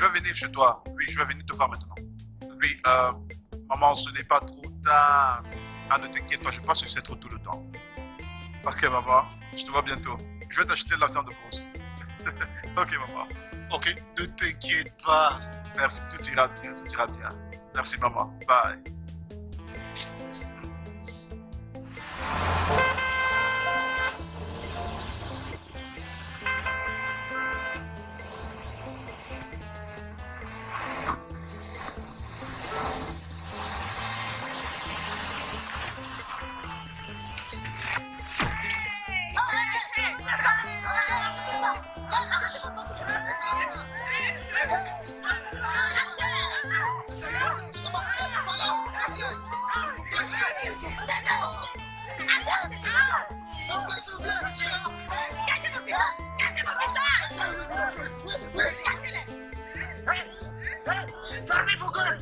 je vais venir chez toi. Oui, je vais venir te voir maintenant. Oui, maman, ce n'est pas trop tard. Ah, ne t'inquiète pas, je passe sur cette route tout le temps. Ok, maman, je te vois bientôt. Je vais t'acheter de la viande de brousse. Ok, maman. Ok, ne t'inquiète pas. Merci, tout ira bien, tout ira bien. Merci, maman. Bye. Fermez vos gueules!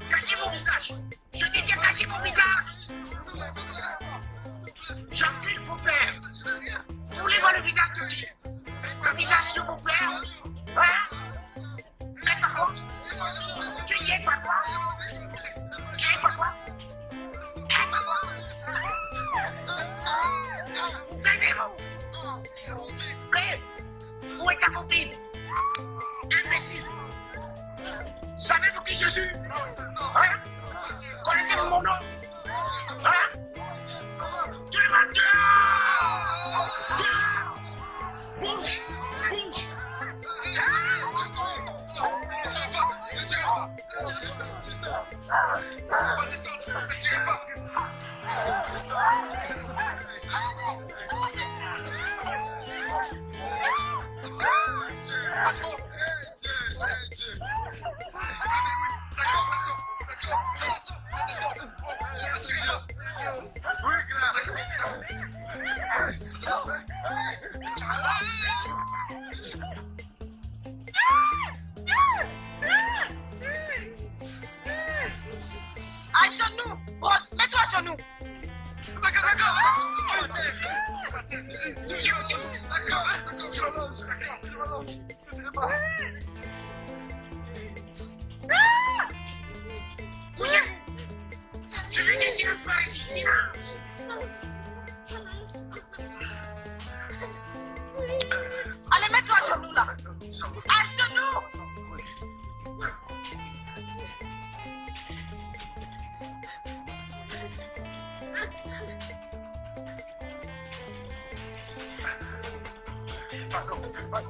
Cachez mon visage! Je dis bien cacher mon visage! J'encule vos pères! Vous voulez voir le visage de qui? Le visage de mon père? Hein? Mais par contre, tu dis pas quoi? Pas quoi? Pas quoi? Taisez-vous! Mais, où est ta copine? Imbécile! Savez-vous qui je suis? Hein? Connaissez-vous mon nom? Hein? Tout le monde dehors! Dehors! Bouge! Bouge! À genoux! Boss, mets-toi à genoux! Couchez-vous! Je veux du silence par ici, silence! Allez, mets-toi à genoux là! À genoux!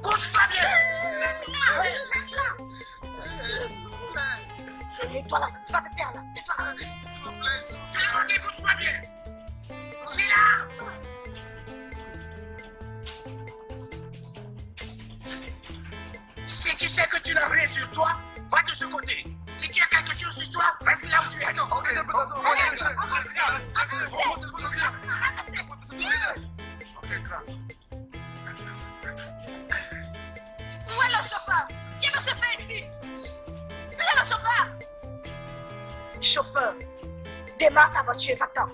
Couche-toi bien! Toi là, tu vas te taire là. Tais-toi là. Tout le monde écoute-moi bien. Silence! Si tu sais que tu n'as rien sur toi, va de ce côté. Si tu as quelque chose sur toi, reste là où tu es. Où est le chauffeur? Qui est le chauffeur ici? Qui est le chauffeur? Chauffeur, démarre ta voiture, va-t'en.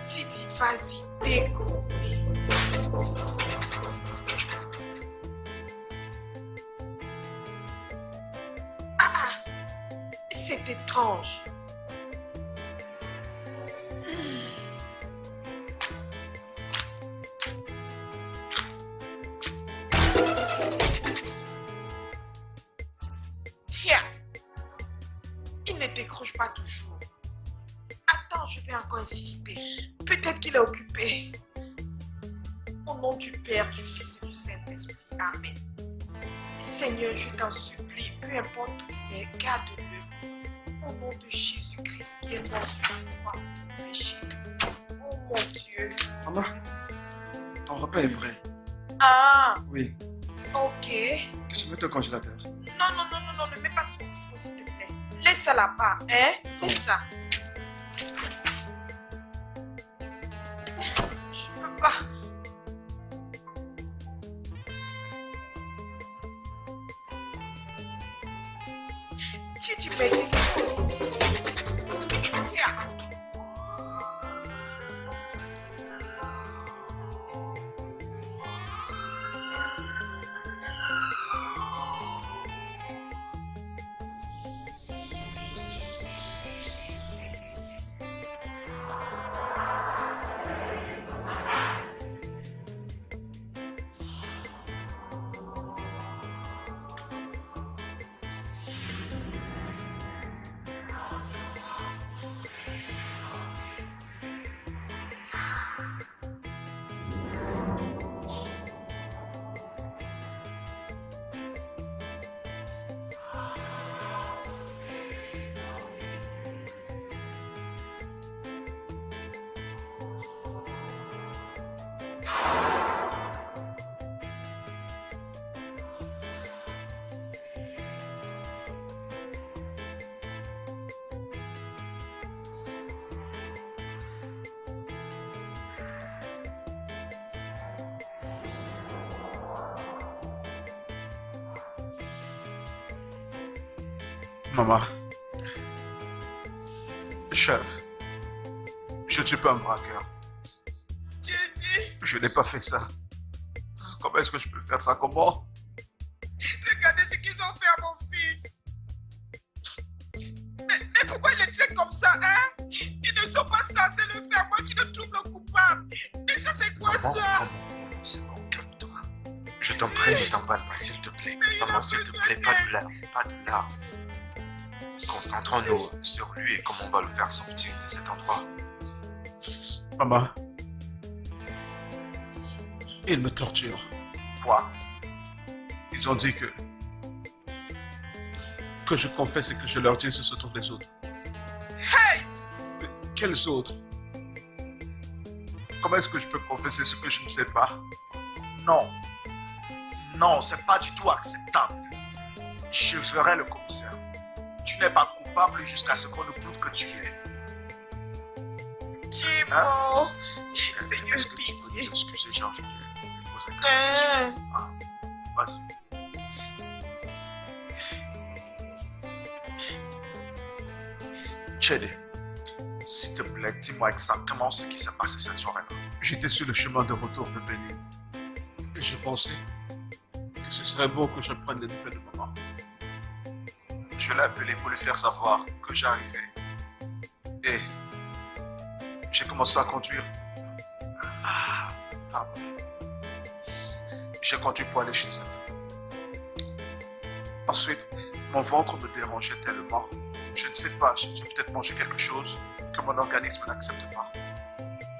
Didi, vas-y, décroche. C'est étrange. Tiens, il ne décroche pas toujours. Attends, je vais encore insister. Peut-être qu'il est occupé. Au nom du Père, du Fils et du Saint-Esprit. Amen. Seigneur, je t'en supplie, peu importe où il est, garde-le. Au nom de Jésus-Christ qui est mort sur la croix pour le péché. Oh mon Dieu. Maman, ton repas est prêt. Ah, Oui. ok. Que tu mettes au congélateur. Non, ne mets pas sur le frigo, s'il te plaît. Laisse ça là-bas, hein? Laisse ça. Je peux pas. Tu m'aides. Maman. Chef. Je ne suis pas un braqueur. Didi, Je n'ai pas fait ça. Comment est-ce que je peux faire ça? Comment? regardez ce qu'ils ont fait à mon fils. Mais pourquoi il est traite comme ça, hein? Ils ne sont pas censés le faire, moi qui le trouve le coupable. Mais ça, c'est quoi Maman, ça? maman, c'est bon, calme-toi. Je t'en prie, ne t'emballe pas, s'il te plaît. Maman, s'il te plaît, pas de larmes, pas de larmes. Concentrons-nous sur lui et comment on va le faire sortir de cet endroit. Maman. Ils me torturent. Quoi? Ils ont dit que je confesse et que je leur dise où se trouvent les autres. Hey! Quels autres? Comment est-ce que je peux confesser ce que je ne sais pas? Non. Non, c'est pas du tout acceptable. Je ferai le commissaire. Tu n'es pas coupable jusqu'à ce qu'on ne prouve que tu l'es. Timo, Seigneur, Est-ce que tu peux pitié. t'excuser, Jean? Je vais lui poser quelques questions. Ah, vas-y. Chédé, s'il te plaît, dis-moi exactement ce qui s'est passé cette soirée-là. J'étais sur le chemin de retour de Bénin. Et j'ai pensé que ce serait bon que je prenne les nouvelles de maman. Je l'ai appelé pour lui faire savoir que j'arrivais. Et j'ai commencé à conduire. Ah, pardon. J'ai conduit pour aller chez elle. Ensuite, mon ventre me dérangeait tellement. Je ne sais pas, j'ai peut-être mangé quelque chose que mon organisme n'accepte pas.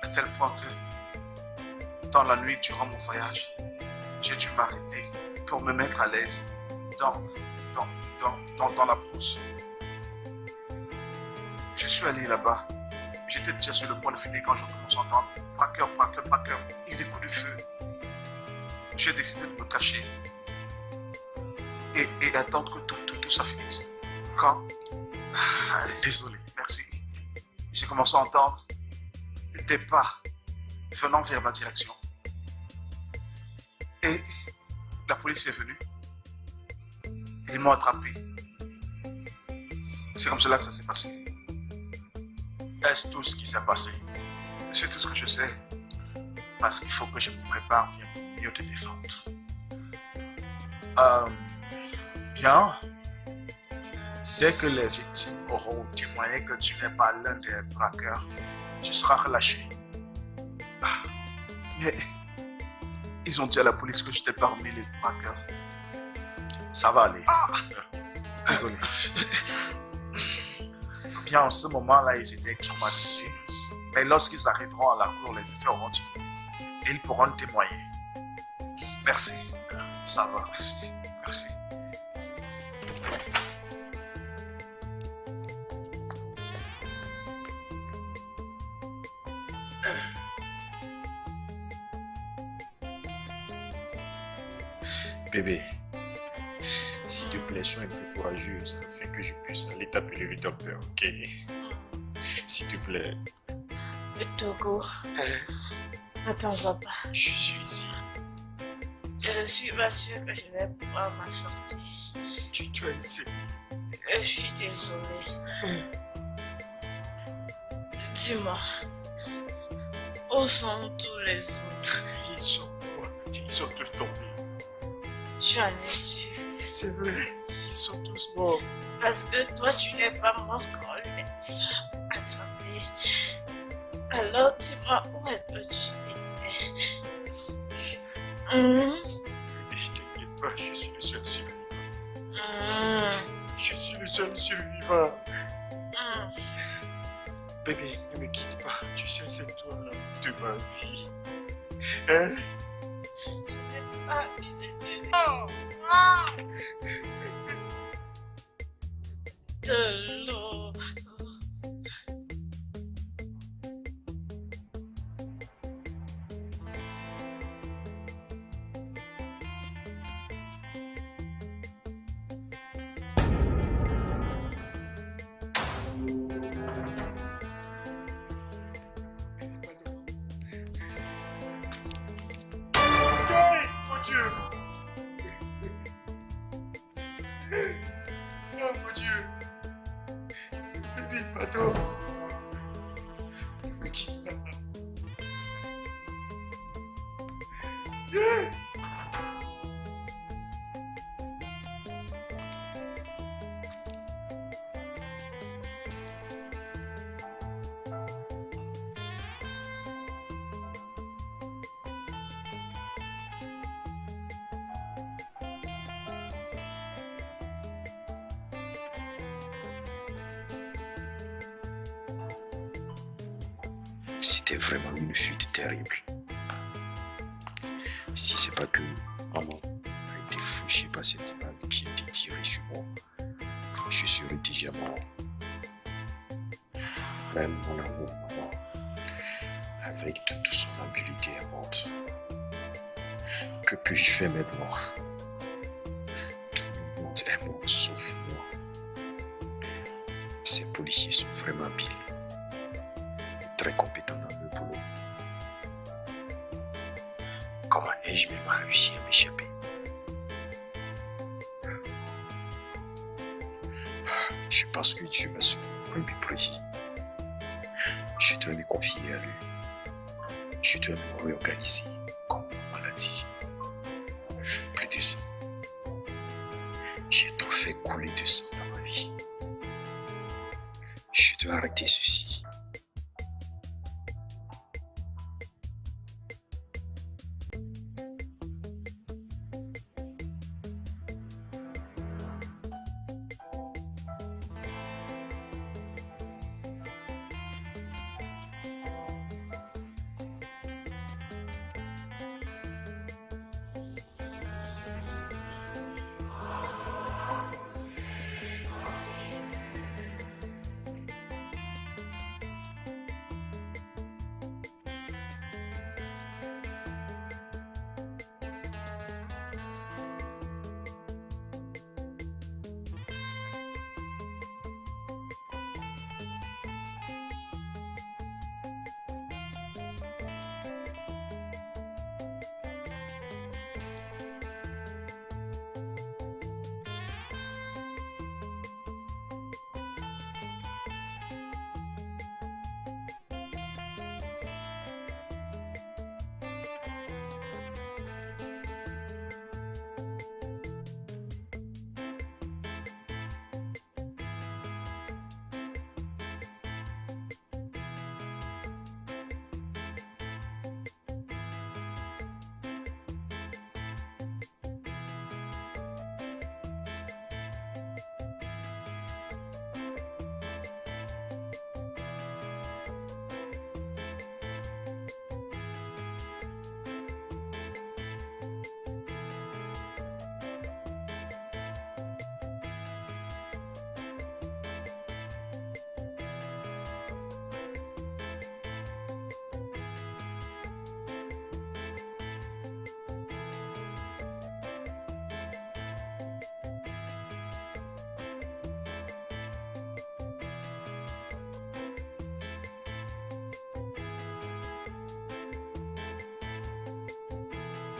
À tel point que, dans la nuit, durant mon voyage, j'ai dû m'arrêter pour me mettre à l'aise dans la brousse. Je suis allé là-bas. J'étais déjà sur le point de finir quand je commence à entendre braqueur, braqueur, braqueur et des coups de feu. J'ai décidé de me cacher et attendre que tout ça finisse. Quand désolé, merci. J'ai commencé à entendre des pas venant vers ma direction. Et la police est venue. Ils m'ont attrapé. C'est comme cela que ça s'est passé. Est-ce tout ce qui s'est passé? C'est tout ce que je sais. Parce qu'il faut que je me prépare mieux te défendre. Bien. Dès que les victimes auront témoigné que tu n'es pas l'un des braqueurs, tu seras relâché. Mais ils ont dit à la police que j'étais parmi les braqueurs. Ça va aller. Désolé. Bien, en ce moment-là, ils étaient traumatisés. Mais lorsqu'ils arriveront à la cour, les effets auront diminué. Et ils pourront témoigner. Merci. Ça va. Merci. Bébé, s'il te plaît, sois un peu courageuse afin que je puisse aller t'appeler le docteur, ok? S'il te plaît. Togo, attends, papa. Je suis ici. Je ne suis pas sûre que je vais pouvoir m'en sortir. Tu es ici. Je suis désolée. Dis-moi, où sont tous les autres? Ils sont tous tombés. Tu en es sûr? C'est vrai, ils sont tous morts. Parce que toi, tu n'es pas mort quand on les a attrapés. Alors, dis-moi, où est-ce que tu étais? Ne t'inquiète pas, je suis le seul survivant. Je suis le seul survivant. Bébé, ne me quitte pas. Tu sais, c'est toi l'homme de ma vie. Hein? Ce n'est pas de l'eau. Mon Dieu! Oh mon Dieu! bientôt. Ne me quitte pas. C'était vraiment une fuite terrible. Si c'est pas que maman a été fauchée par cette balle qui était tirée sur moi, je serais déjà mort. Même mon amour, maman, avec toute son habileté aimante. Que puis-je faire maintenant? Tout le monde est mort sauf moi. Ces policiers sont vraiment habiles. Très compétent dans le boulot. Comment ai-je même réussi à m'échapper? Je pense que Dieu m'a sauvé pour un but précis. Je dois me confier à lui. Je dois me réorganiser comme ma maladie. Plus de sang. J'ai trop fait couler de sang dans ma vie. Je dois arrêter ceci.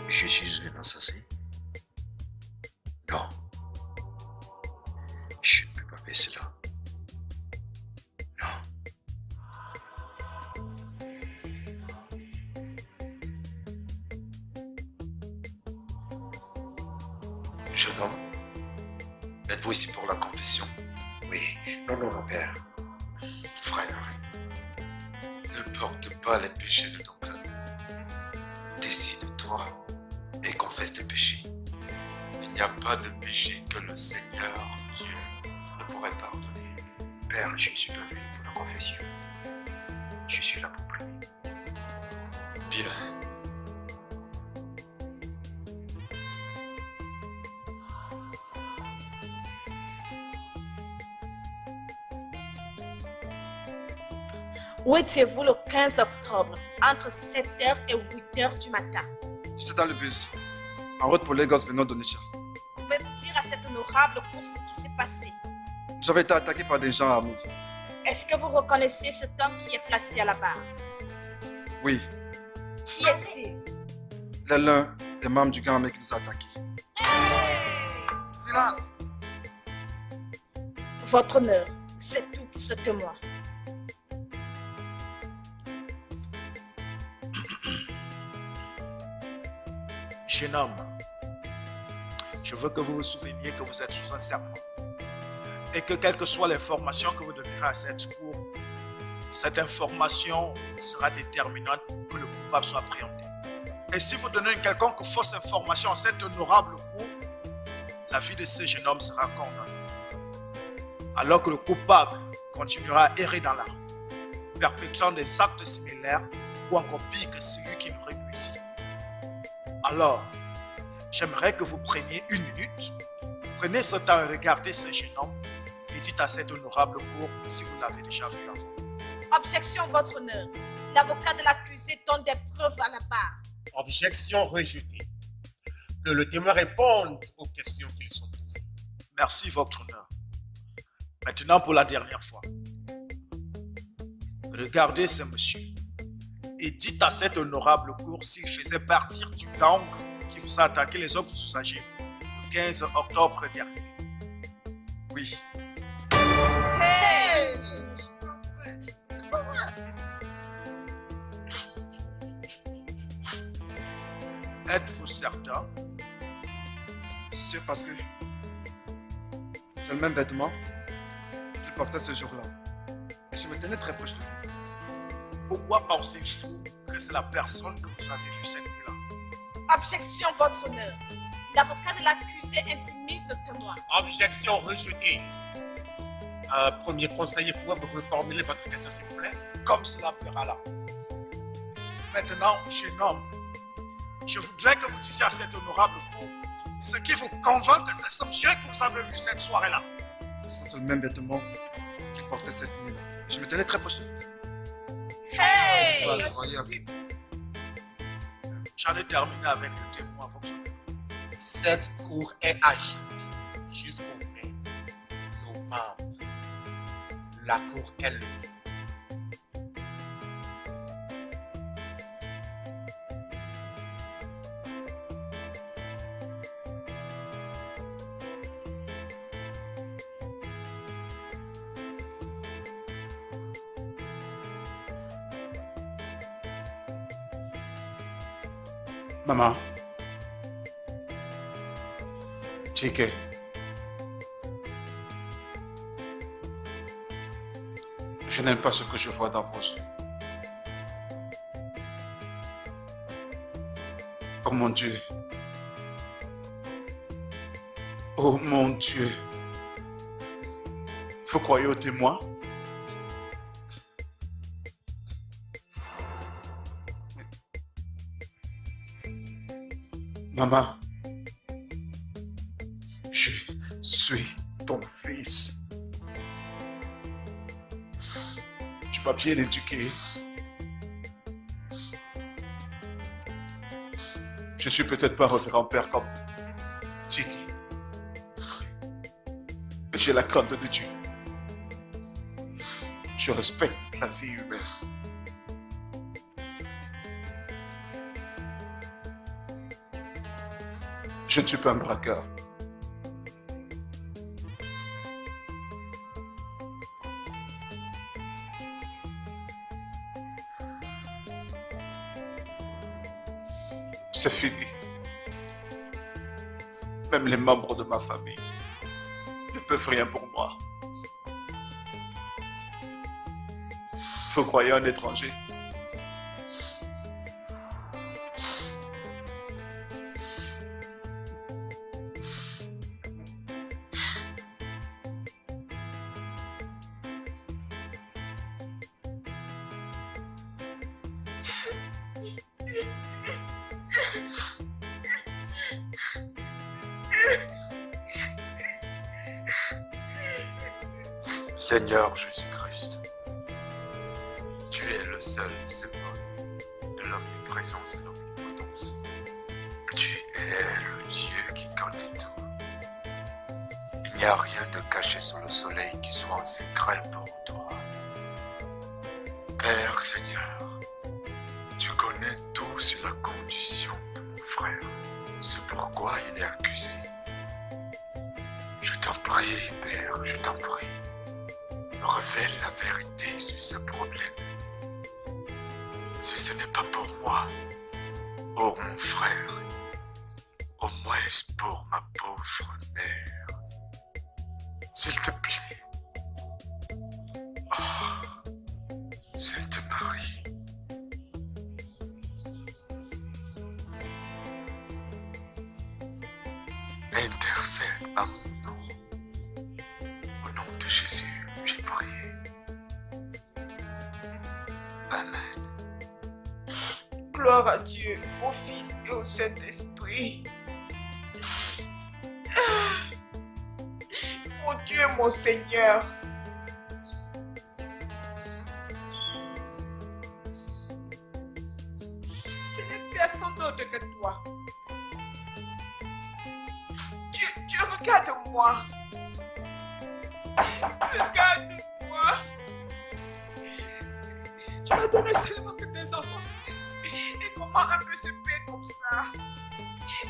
Je suis un assassin? Non. Je ne peux pas faire cela. Non. Jeune homme, êtes-vous ici pour la confession? Oui. Non, non, mon père. Frère, ne porte pas les péchés de ton cœur. Décide-toi et confesse tes péchés. Il n'y a pas de péché que le Seigneur Dieu ne pourrait pardonner. Père, je ne suis pas venu pour la confession. Je suis là pour prier. Bien. Où étiez-vous le 15 octobre, entre 7h et 8h du matin? J'étais dans le bus, en route pour Lagos venant d'Onitsha. Pouvez-vous dire à cet honorable pour ce qui s'est passé? J'avais été attaqué par des gens armés. Est-ce que vous reconnaissez cet homme qui est placé à la barre? Oui, Qui est-il? il est l'un des membres du gang armé qui nous a attaqués. Silence! Votre honneur, c'est tout pour ce témoin. Jeune homme, je veux que vous vous souveniez que vous êtes sous un serment et que quelle que soit l'information que vous donnerez à cette cour, cette information sera déterminante pour que le coupable soit appréhendé. Et si vous donnez une quelconque fausse information à cette honorable cour, la vie de ce jeune homme sera condamnée. Alors que le coupable continuera à errer dans la rue, perpétrant des actes similaires ou encore pire que celui qui l'aurait nuisi. Alors, j'aimerais que vous preniez une minute, prenez ce temps et regardez ce jeune homme et dites à cette honorable cour si vous l'avez déjà vu avant. Objection, votre honneur. L'avocat de l'accusé donne des preuves à la barre. Objection rejetée. Que le témoin réponde aux questions qui lui sont posées. Merci, votre honneur. Maintenant, pour la dernière fois, regardez ce monsieur et dites à cette honorable cour s'il faisait partie du gang qui vous a attaqué les autres usagers le 15 octobre dernier. Oui. Hey! Êtes-vous certain? C'est parce que c'est le même vêtement qu'il portait ce jour-là. Et je me tenais très proche de lui. Pourquoi pensez-vous que c'est la personne que vous avez vue cette nuit-là? Objection, votre honneur. L'avocat de l'accusé intimide le témoin. Objection rejetée. Premier conseiller, pouvez-vous reformuler votre question, s'il vous plaît? Comme cela plaira là. Maintenant, jeune homme, je voudrais que vous disiez à cette honorable cour ce qui vous convainc que c'est ce monsieur que vous avez vu cette soirée-là. C'est le même vêtement qu'il portait cette nuit-là. Je me tenais très proche de lui. Hey! C'est incroyable. J'en ai terminé avec le témoin, votre honneur. Cette cour est ajournée jusqu'au 20 novembre. La cour est levée. Maman. Chike. Je n'aime pas ce que je vois dans vos yeux. Oh mon Dieu. Oh mon Dieu. Vous croyez aux témoins? Maman, je suis ton fils. Tu m'as bien éduqué. Je suis peut-être pas un révérend père comme Tiki. Mais j'ai la crainte de Dieu. Je respecte la vie humaine. Je ne suis pas un braqueur. C'est fini. Même les membres de ma famille ne peuvent rien pour moi. Vous croyez un étranger? Seigneur Jésus-Christ, tu es le seul symbole de l'omniprésence et de l'omnipotence. Tu es le Dieu qui connaît tout. Il n'y a rien de caché sous le soleil qui soit en secret pour toi. Père Seigneur, tu connais tout sur la condition de mon frère. C'est pourquoi il est accusé. Je t'en prie, Père, je t'en prie. Révèle la vérité sur ce problème. Si ce n'est pas pour moi, pour mon frère, Au moins pour ma pauvre mère. S'il te plaît. Oh, Sainte Marie. Intercède à mon nom. Au nom de Jésus, j'ai prié. Amen. Gloire à Dieu, au Fils et au Saint-Esprit. Mon Dieu, mon Seigneur. Je n'ai personne d'autre que toi. Tu regarde-moi. Regarde-moi. Tu m'as donné seulement que tes enfants. Et comment un peut se payer comme ça?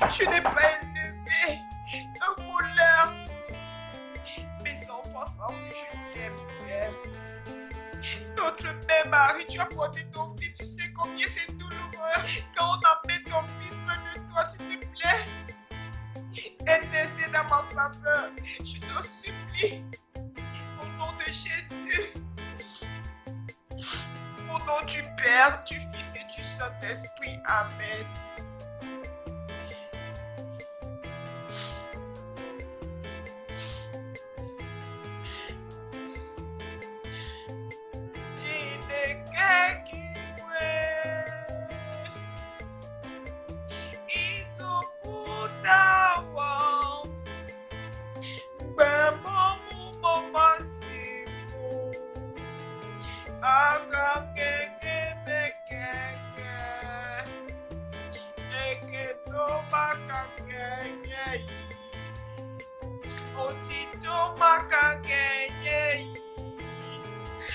Je n'ai pas élevé un voleur. Mes enfants savent que je t'aime, Père. Notre mère Marie, tu as porté ton fils. Tu sais combien c'est douloureux quand on emmène ton fils loin de toi, s'il te plaît. Intercède à ma faveur. Je t'en supplie. Au nom de Jésus. Au nom du Père, du Fils et du Saint-Esprit. Amen.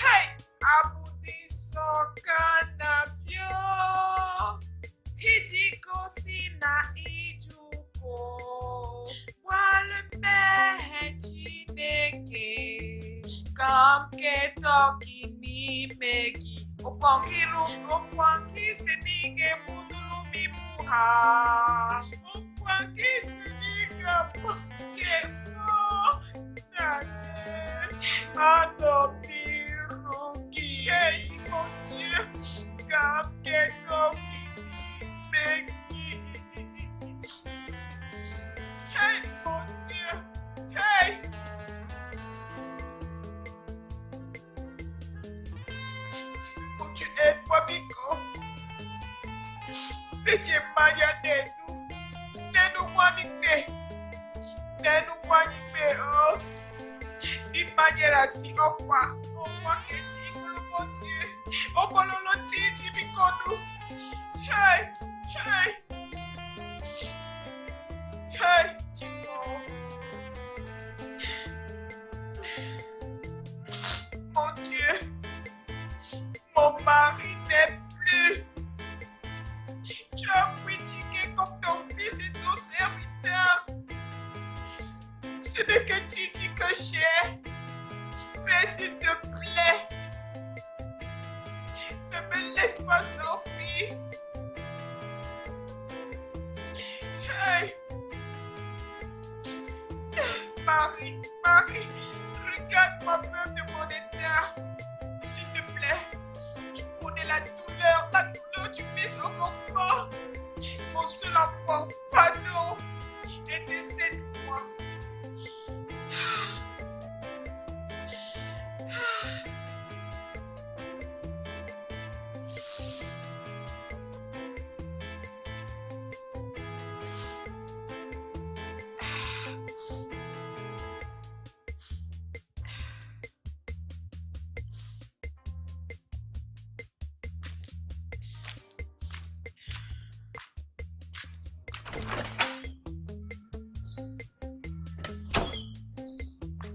Hey, abudiso kanabio, hijiko sina ijuko, wale chineke, kamke toki ni megi, okwangi senige mudulu mimuha, okwangi seniga pokemo, Adopiruki, hey, mon Dieu, Kapketoki, Meki. Hey, mon Dieu, hey. Mon Dieu, aide-moi, Biko. Faites Maria Nenu, Nenu Wanime, oh. D'une manière ainsi, au roi qui dit, mon Dieu, au bololo titi bikonou. Hey, hey, hey, Timo. Mon Dieu, mon mari n'est plus. Tu as critiqué comme ton fils et ton serviteur. Ce n'est que Titi que j'ai. Mais s'il te plaît, ne me laisse pas sans fils. Hey. Marie, regarde ma peur de mon état. S'il te plaît, tu connais la douleur du fils sans enfant. Mon seul enfant, pardon, et décède-moi.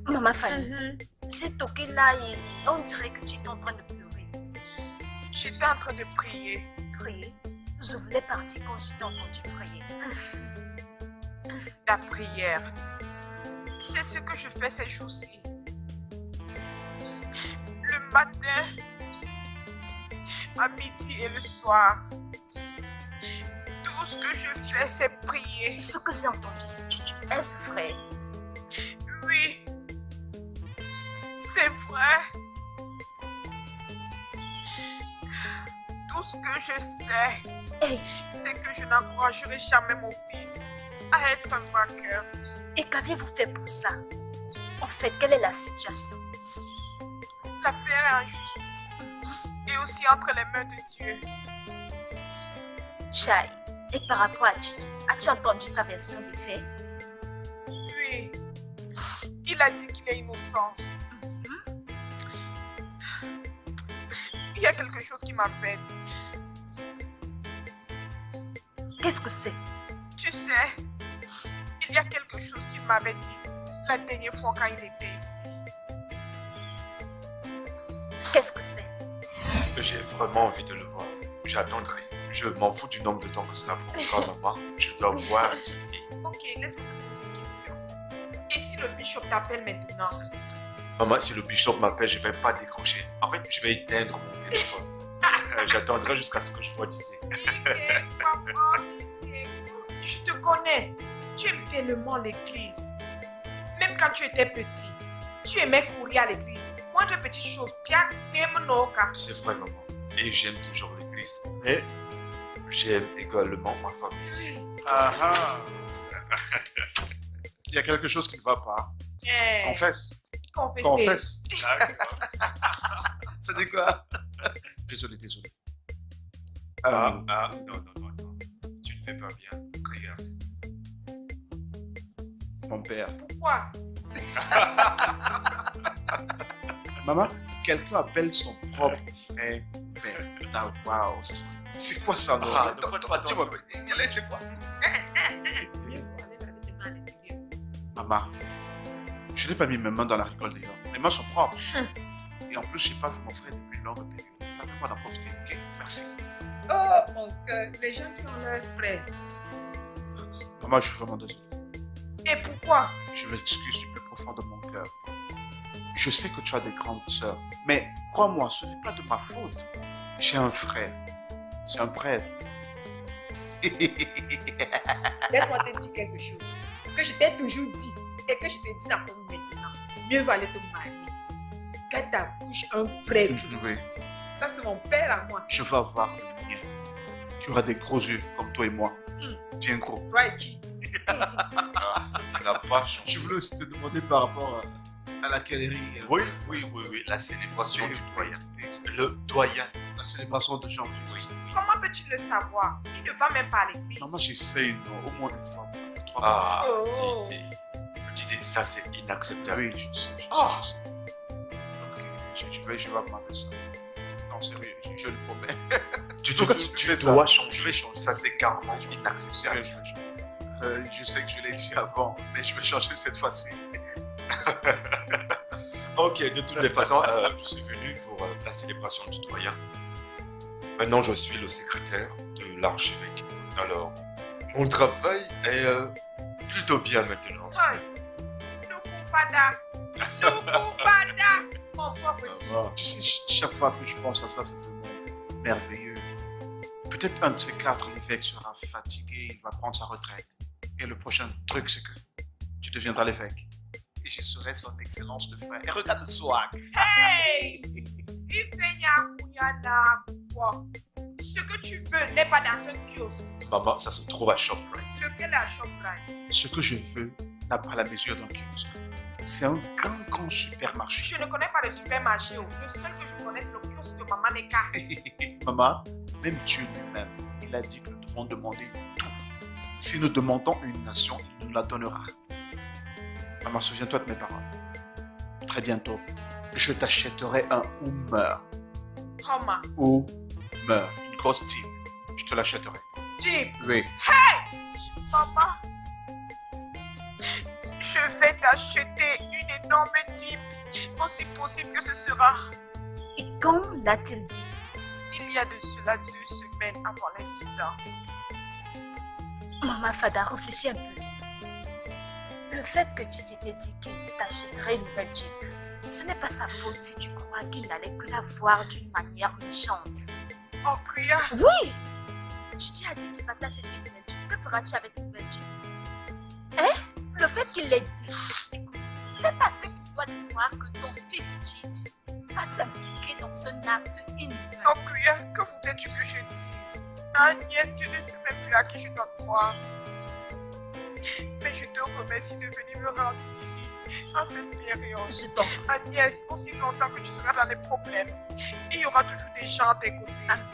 Maman Fanny, j'ai toqué là et on dirait que tu es en train de pleurer. J'étais en train de prier. Prier? Je voulais partir quand je t'ai entendu prier. La prière, c'est ce que je fais ces jours-ci. Le matin, à midi et le soir. Tout ce que je fais, c'est prier. Ce que j'ai entendu, c'est Tchitchou. Est-ce vrai? Oui, c'est vrai. Tout ce que je sais, Hey, c'est que je n'encouragerai jamais mon fils à être un vainqueur. et qu'avez-vous fait pour ça? En fait, quelle est la situation? La paix est en justice et aussi entre les mains de Dieu. Chai, et par rapport à Tchitchou, as-tu entendu sa version des faits? Oui, il a dit qu'il est innocent. Il y a quelque chose qui m'appelle. Qu'est-ce que c'est? Tu sais, il y a quelque chose qu'il m'avait dit la dernière fois quand il était ici. Qu'est-ce que c'est? J'ai vraiment envie de le voir. J'attendrai. Je m'en fous du nombre de temps que cela prendra, maman. Je dois voir Kitty. Ok, laisse-moi te poser une question. Et si le bishop t'appelle maintenant? Maman, si le bishop m'appelle, je vais pas décrocher. En fait, je vais éteindre mon téléphone. J'attendrai jusqu'à ce que je vois Kitty. Je te connais. Tu aimes tellement l'église. Même quand tu étais petit, tu aimais courir à l'église. Moindre petite chose, Pia, Nemnoka. C'est vrai, maman. Et j'aime toujours l'église. Mais j'aime également ma famille. Ah ah. C'est comme ça. Il y a quelque chose qui ne va pas. Eh, Confesse. confessez. Confesse. D'accord. Ça dit quoi? Désolé. Non, attends. Tu ne fais pas bien. Regarde. Mon père. Pourquoi? Maman, quelqu'un appelle son propre frère père. Ah, waouh. C'est quoi ça, non? Ah, ne prête pas attention. C'est quoi? Maman, je n'ai pas mis mes mains dans la rigole d'ailleurs. Mes mains sont propres. Et en plus, je n'ai pas vu mon frère depuis une longue période. Permets-moi d'en profiter, ok? Merci. Oh, mon cœur, les gens qui ont leur frère. Maman, je suis vraiment désolé. Et pourquoi? Je m'excuse du plus profond de mon cœur. Je sais que tu as des grandes sœurs, mais crois-moi, ce n'est pas de ma faute. J'ai un frère. C'est un prêtre. Laisse-moi te dire quelque chose que je t'ai toujours dit et que je te dis encore maintenant. Mieux valait te marier qu'à ta couche un prêtre. Oui, Ça, c'est mon père à moi. je veux avoir le mien. Tu auras des gros yeux comme toi et moi. Bien gros. Toi et qui? Tu n'as pas changé. Je voulais aussi te demander par rapport à la calerie. Oui. La célébration du doyen. Le doyen. La célébration de janvier. Comment peux-tu le savoir? Il ne va même pas à l'église. Maman, j'essaye au moins une fois. 3 fois. Ah, Oh. Titi, ça c'est inacceptable. Oui, je sais. Oh. Ok, je vais augmenter ça. Non, sérieux, je le promets. Tu Pourquoi tu fais ça? dois changer. Ça c'est carrément inacceptable. Sérieux, je sais que je l'ai dit avant, mais je vais changer cette fois-ci. Ok, de toutes les façons, je suis venu pour la célébration du doyen. Maintenant, je suis le secrétaire de l'archevêque. Alors, mon travail est plutôt bien maintenant. Hey, Nukufada. Mon propre fils. Tu sais, chaque fois que je pense à ça, c'est vraiment merveilleux. Peut-être un de ces 4, l'évêque sera fatigué, il va prendre sa retraite. Et le prochain truc, c'est que tu deviendras l'évêque. Et je serai son excellence de frère. Et regarde le swag. Hey! Ce que tu veux n'est pas dans un kiosque. Maman, ça se trouve à ShopRite. Lequel est à ShopRite? Ce que je veux n'a pas la mesure d'un kiosque. C'est un grand supermarché. Je ne connais pas le supermarché. Le seul que je connais, c'est le kiosque de Maman Neka. Maman, même Dieu lui-même, il a dit que nous devons demander tout. Si nous demandons une nation, il nous la donnera. Maman, souviens-toi de mes paroles. Très bientôt, je t'achèterai un Hummer. Comment? Hummer, une grosse Jeep. Je te l'achèterai. Jeep. Oui. Maman, je vais t'acheter une énorme Jeep. Aussi possible que ce sera. Et quand l'a-t-il dit? Il y a de cela 2 semaines avant l'incident. Maman Fada, réfléchis un peu. Le fait que tu t'étais dit qu'il t'achèterait une nouvelle Jeep, ce n'est pas sa faute si tu crois qu'il n'allait que la voir d'une manière méchante. Oh, Priya, Oui, Gigi a dit qu'il va t'acheter une nouvelle Jeep. Que feras-tu avec une nouvelle Jeep? Hein? Le fait qu'il l'ait dit. Écoute, ce n'est pas assez pour toi de croire que ton fils Gigi va s'impliquer dans ce acte inhumain. Oh, Claire, que voudrais-tu que je dise? Agnès, je ne sais même plus à qui je dois croire. Mais je te remercie de venir me rendre visite en cette période. Je t'en prie. Agnès, aussi longtemps que tu seras dans des problèmes, il y aura toujours des gens à tes côtés. Amen.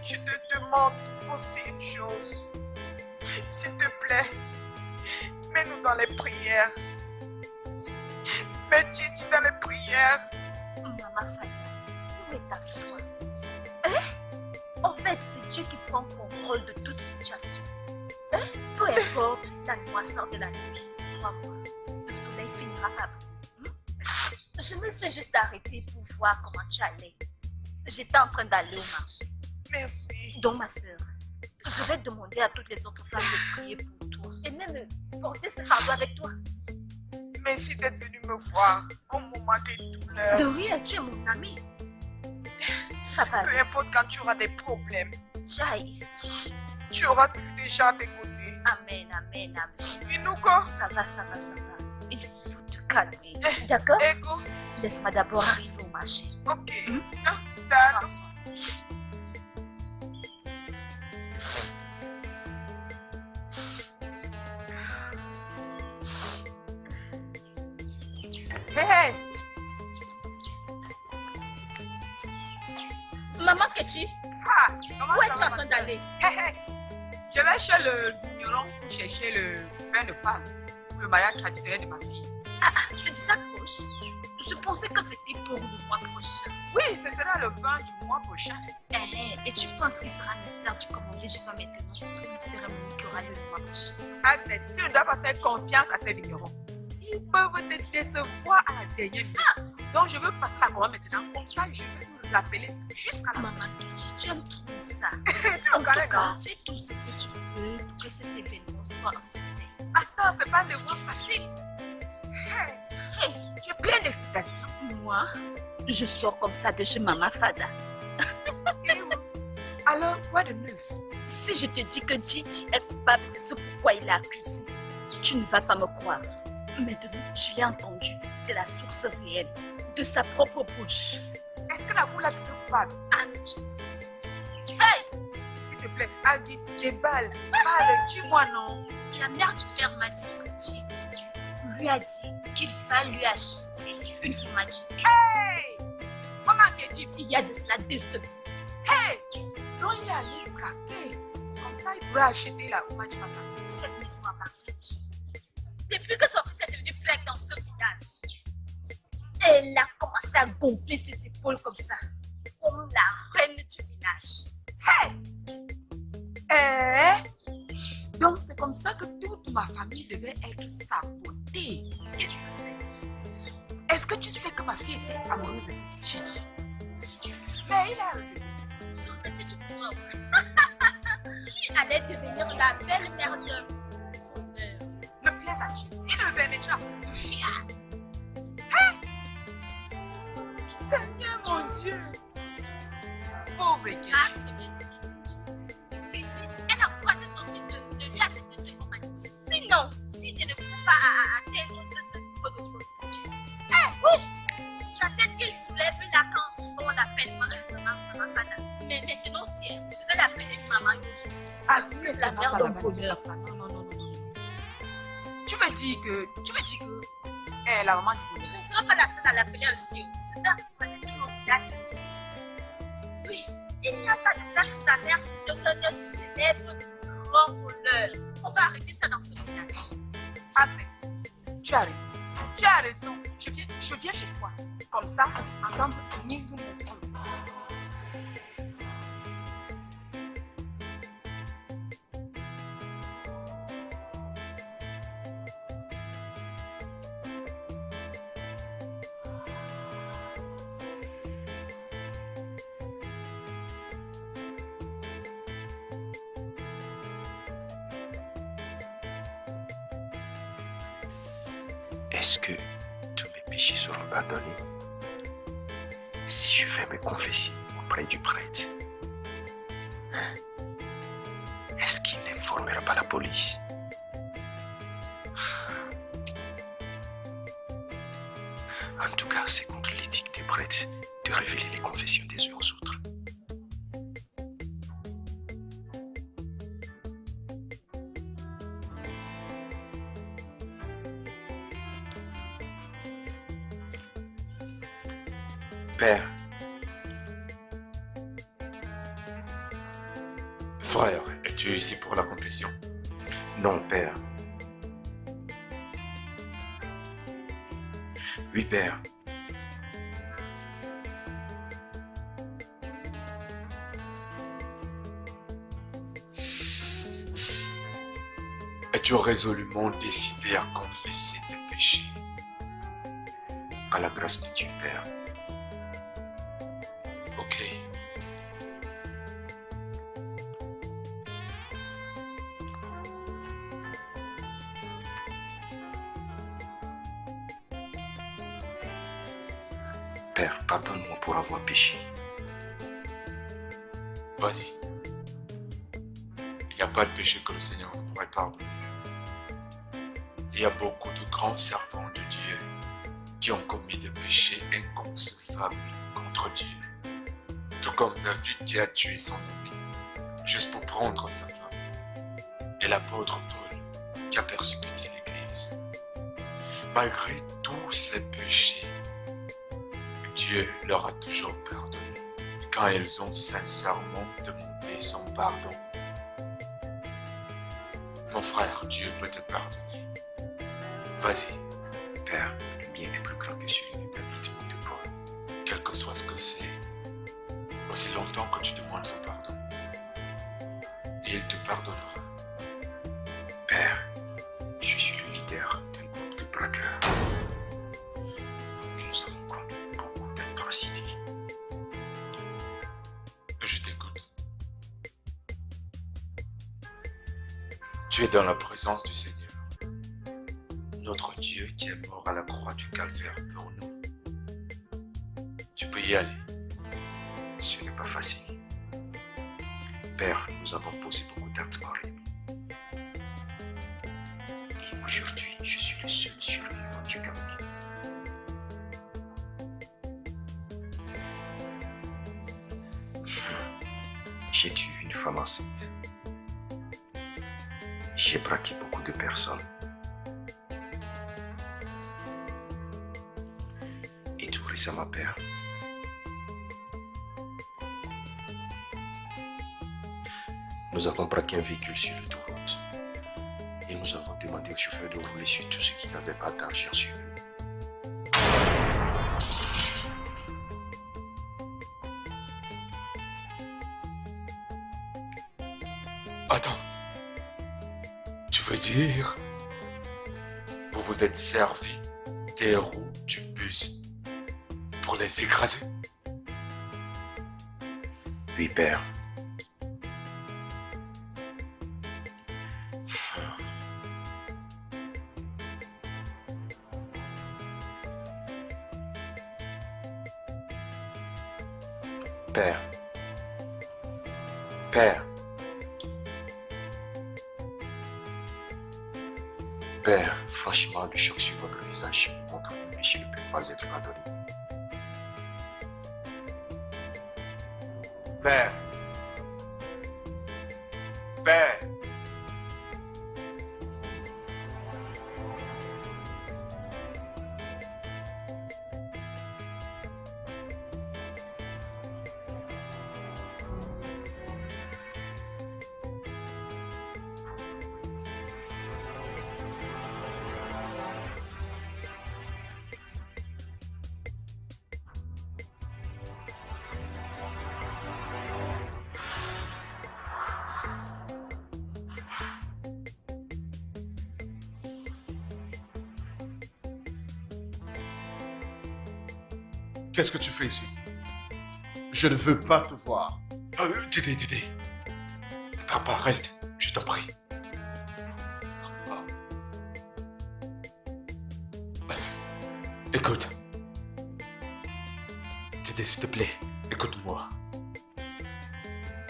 Je te demande aussi une chose. S'il te plaît, mets-nous dans les prières. Mets Gigi dans les prières. Maman Fada, où est ta foi? Hein? En fait, c'est Dieu qui prend contrôle de toute situation. Hein? Peu importe la noirceur de la nuit, crois-moi, le soleil finira par briller. Je me suis juste arrêtée pour voir comment tu allais. J'étais en train d'aller au marché. Merci. Donc, ma soeur, je vais demander à toutes les autres femmes de prier pour toi et même porter ce fardeau avec toi. Merci d'être venu me voir au moment des douleurs. De rien, tu es mon ami. Ça va Peu aller. importe quand tu auras des problèmes, Jai. tu auras toujours des gens à tes côtés. Amen, amen, amen. Inuko, Ça va, ça va, ça va. Il faut te calmer. D'accord? Ego, Laisse-moi d'abord arriver au marché. ok. Hmm? Ah, d'accord. Prends soin. Hey, Maman Ketchi, ah, comment où ça es-tu va, en train ma soeur? d'aller? Hey, je vais chez le vigneron pour chercher le pain de Pâques pour le mariage traditionnel de ma fille. C'est déjà proche. Je pensais que c'était pour le mois prochain. Oui, ce sera le 20 du mois prochain. Et tu penses qu'il sera nécessaire de commander du vin maintenant pour une cérémonie qui aura lieu le mois prochain? Agnes, tu ne dois pas faire confiance à ces vignerons. Ils peuvent te décevoir à la dernière minute. Donc, je veux passer la commande maintenant. Comme ça, je vais vous l'appeler jusqu'à la Maman Ketchi, tu aimes trop ça. Tu En me tout connais, cas, non? fais tout ce que tu peux pour que cet événement soit un succès. Ah, ça, c'est pas un devoir facile. Hey, Hey, j'ai plein d'excitation. moi, je sors comme ça de chez Maman Fada. Et où? Alors, quoi de neuf? Si je te dis que Gigi est coupable de ce pourquoi il est accusé, tu ne vas pas me croire. Maintenant, je l'ai entendu de la source réelle, de sa propre bouche. Est-ce que la boule a été coupable? Hey, S'il te plaît, Agui, déballe. Parle, dis-moi non. la mère du père m'a dit que Gigi lui a dit qu'il va lui acheter une image. Hey! Maman qui dit, Il y a de cela 2 semaines. hey! Donc il est allé braquer. Comme ça, il pourra acheter la image de ma famille. Cette maison appartient à Dieu. Depuis que son fils est devenu plague dans ce village, elle a commencé à gonfler ses épaules comme ça, comme la reine du village. Donc c'est comme ça que toute ma famille devait être sabotée. Qu'est-ce que c'est? Est-ce que tu sais que ma fille était amoureuse de ce Gigi? Mais il a revenu. Sur le site du pouvoir, tu allais devenir la belle-mère de voleur. Me plaise à Dieu. Il me permettra de fuir. Seigneur mon Dieu. Pauvre Gigi. Gigi, elle a croisé son fils de lui acheter ce compagnie. Sinon, Gigi ne peut pas atteindre ce niveau de produit. Oui, sa tête qu'il soulève là quand on l'appelle maman Fada. Mais maintenant, si je vais l'appeler maman Youssouf. Ah, C'est la mère d'un voleur. Non. Tu veux dire que la maman du voleur. Je ne serai pas la seule à l'appeler ainsi. C'est ça, parce que mon village, oui, il n'y a pas de place pour ta mère de célèbre grand voleur. On va arrêter ça dans ce village. Agnès, tu as raison. Tu as raison. Je viens chez toi. Comme ça, ensemble, nous nous montrons. Est-ce que tous mes péchés seront pardonnés si je vais me confesser auprès du prêtre? pas la police. En tout cas, c'est contre l'éthique des prêtres de révéler les confessions des uns aux autres. Père, Frère, es-tu ici pour la confession? non, Père. Oui, Père. Es-tu résolument décidé à confesser tes péchés? Par la grâce de Dieu, Père. Ok. Père, pardonne-moi pour avoir péché. Vas-y. Il n'y a pas de péché que le Seigneur ne pourrait pardonner. Il y a beaucoup de grands servants de Dieu qui ont commis des péchés inconcevables contre Dieu. Tout comme David qui a tué son ami juste pour prendre sa femme. Et l'apôtre Paul qui a persécuté l'Église. Malgré tous ces péchés, Dieu leur a toujours pardonné quand ils ont sincèrement demandé son pardon. Mon frère, Dieu peut te pardonner. Vas-y, Père, le mien est plus grand que celui de David ou de Paul. quel que soit ce que c'est, aussi longtemps que tu demandes son pardon, et il te pardonnera. Père, je suis le leader d'un groupe de braqueurs. Et nous avons commis beaucoup d'atrocités. Je t'écoute. Tu es dans la présence du Seigneur, notre Dieu qui est mort à la croix du calvaire pour nous. Tu peux y aller. Ce n'est pas facile. Père, nous avons posé beaucoup d'actes horribles. Et aujourd'hui, je suis le seul survivant du gang. J'ai tué une femme enceinte. J'ai braqué beaucoup de personnes. Et tout récemment, Père, nous avons braqué un véhicule sur l'autoroute. Et nous avons demandé au chauffeur de rouler sur tous ceux qui n'avaient pas d'argent sur eux. Attends. Tu veux dire, vous vous êtes servi des roues du bus pour les écraser? Oui, Père. Père. Père. Père, franchement, le choc sur votre visage montre que les péchés ne peuvent pas être pardonnés. Père. Père. Qu'est-ce que tu fais ici? Je ne veux pas te voir. Dédé. Papa, reste, je t'en prie. Écoute. Dédé, s'il te plaît, écoute-moi.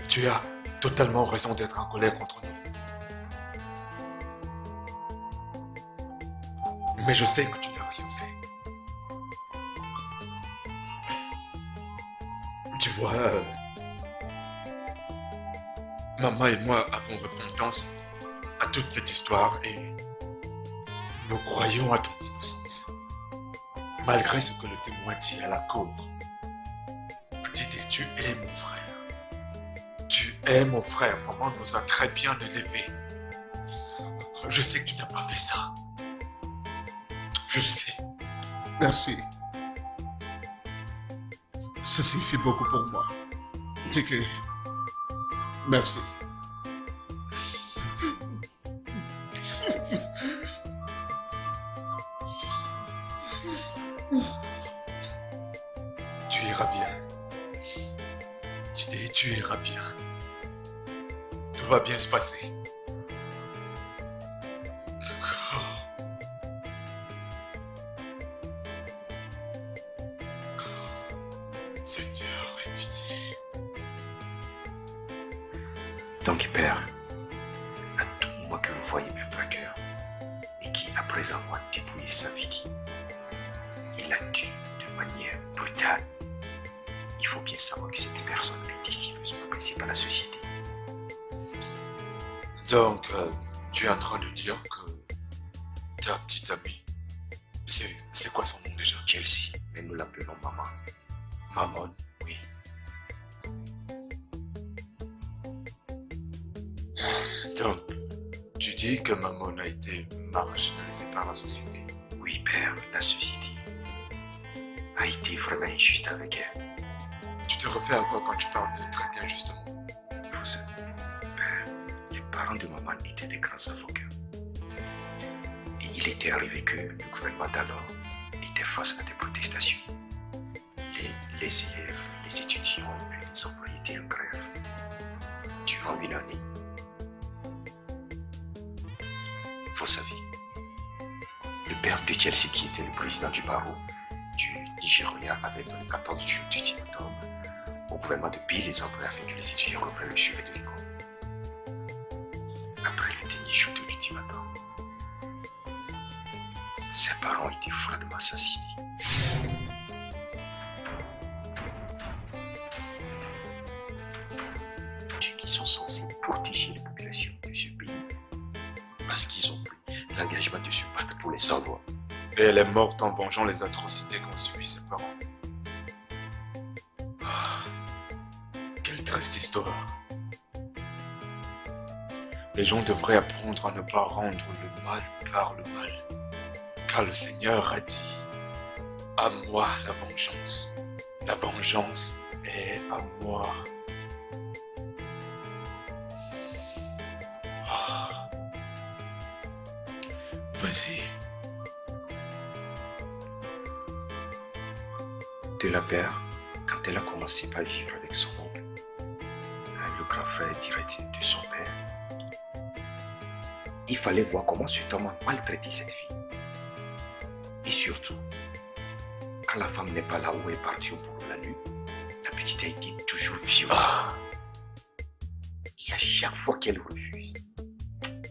Tu as totalement raison d'être en colère contre nous. Mais je sais que tu n'as rien fait. Tu vois, maman et moi avons repentance à toute cette histoire et nous croyons à ton innocence. Malgré ce que le témoin dit à la cour. Didi, tu es mon frère. Tu es mon frère. Maman nous a très bien élevés. Je sais que tu n'as pas fait ça. Je le sais. Merci. Ça signifie beaucoup pour moi. Tiki, merci. Tu iras bien. Didi, tu iras bien. Tout va bien se passer. Seigneur, aie pitié. Donc, Père, à tout moment que vous voyez un braqueur et qui, après avoir dépouillé sa victime, il la tue de manière brutale, il faut bien savoir que cette personne a été sérieusement appréciée par la société. Donc, tu es en train de dire que ta petite amie, c'est quoi son nom déjà? Chelsea, mais nous l'appelons Maman. Maman, Oui. donc, tu dis que Maman a été marginalisée par la société. Oui, Père, la société a été vraiment injuste avec elle. Tu te refais à quoi quand tu parles de traiter injustement? Vous savez, Père, les parents de Maman étaient des grands avocats. Et il était arrivé que le gouvernement d'alors était face à des protestations. Les élèves, les étudiants et puis les employés étaient en grève durant une année. Vous savez, le père de Chelsea, qui était le président du barreau du Nigeria, avait donné 14 jours d'ultimatum au gouvernement de payer les emplois afin que les étudiants reprennent le suivi de l'école. Après le dernier jour de l'ultimatum, ses parents ont été froidement assassinés. Ceux qui sont censés protéger les populations de ce pays parce qu'ils ont pris l'engagement de se battre pour les sauver. Et elle est morte en vengeant les atrocités qu'ont subi ses parents. Ah, quelle triste histoire. Les gens devraient apprendre à ne pas rendre le mal par le mal. Car le Seigneur a dit, à moi la vengeance. La vengeance est à moi. Ah. Vas-y. De la père, quand elle a commencé à vivre avec son oncle, le grand frère direct de son père, il fallait voir comment cet homme a maltraité cette fille. Et surtout, quand la femme n'est pas là où elle est partie au bout de la nuit, la petite a été toujours violente. Ah. Et à chaque fois qu'elle refuse,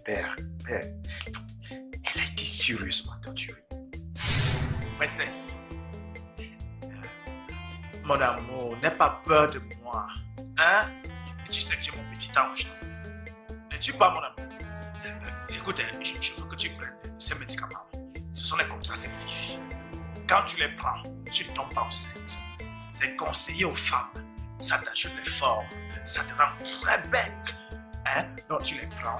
père, elle a été sérieusement torturée. Princesse, mon amour, n'aie pas peur de moi. Hein? Et tu sais que tu es mon petit ange. N'es-tu pas mon amour? Écoute, je veux que tu prennes ces médicaments. Ce sont des contraceptifs. Quand tu les prends, tu ne tombes pas enceinte. C'est conseillé aux femmes. Ça t'ajoute les formes. Ça te rend très belle. Hein? Donc tu les prends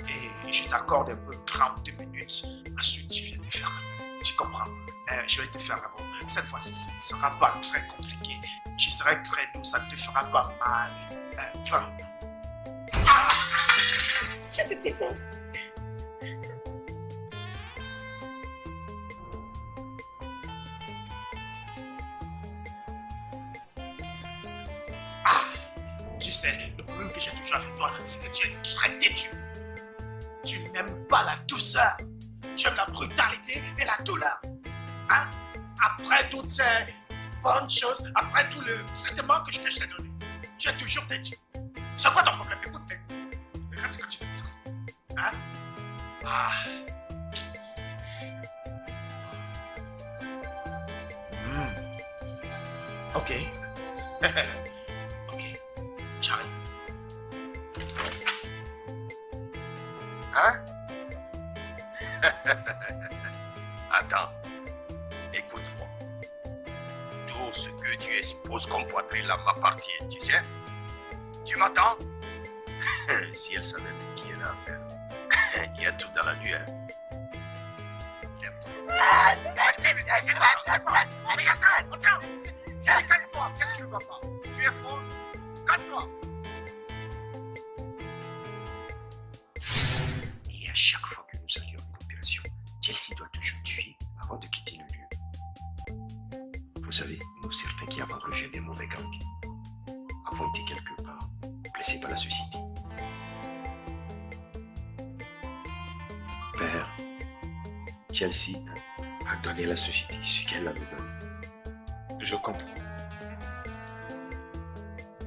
et je t'accorde un peu 30 minutes. Ensuite, tu viens te faire l'amour. Tu comprends? Je vais te faire l'amour. Cette fois-ci, ce ne sera pas très compliqué. Je serai très doux, ça ne te fera pas mal. Prends. Je te déteste. Tu sais, le problème que j'ai toujours avec toi, c'est que tu es très têtu. Tu n'aimes pas la douceur. Tu aimes la brutalité et la douleur. Hein? Après toutes ces bonnes choses, après tout le traitement que je t'ai donné, tu es toujours têtu. C'est quoi ton problème? Écoute, regarde ce que tu veux faire. Hein? Ah. Ok. Ok. J'arrive. Hein? Attends, écoute-moi. Tout ce que tu exposes comme poitrine là m'appartient, tu sais? Tu m'entends? Si elle savait qui elle a affaire, il y a tout dans la nuit, hein? Calme-toi, qu'est-ce qui ne va pas? Tu es fort? Calme-toi. Et à chaque fois que nous allions à une opération, Chelsea doit toujours tuer avant de quitter le lieu. Vous savez, nous certains qui avons rejoint des mauvais gangs avons été quelque part blessés par la société. Père, Chelsea a donné à la société ce qu'elle avait donné. Je comprends.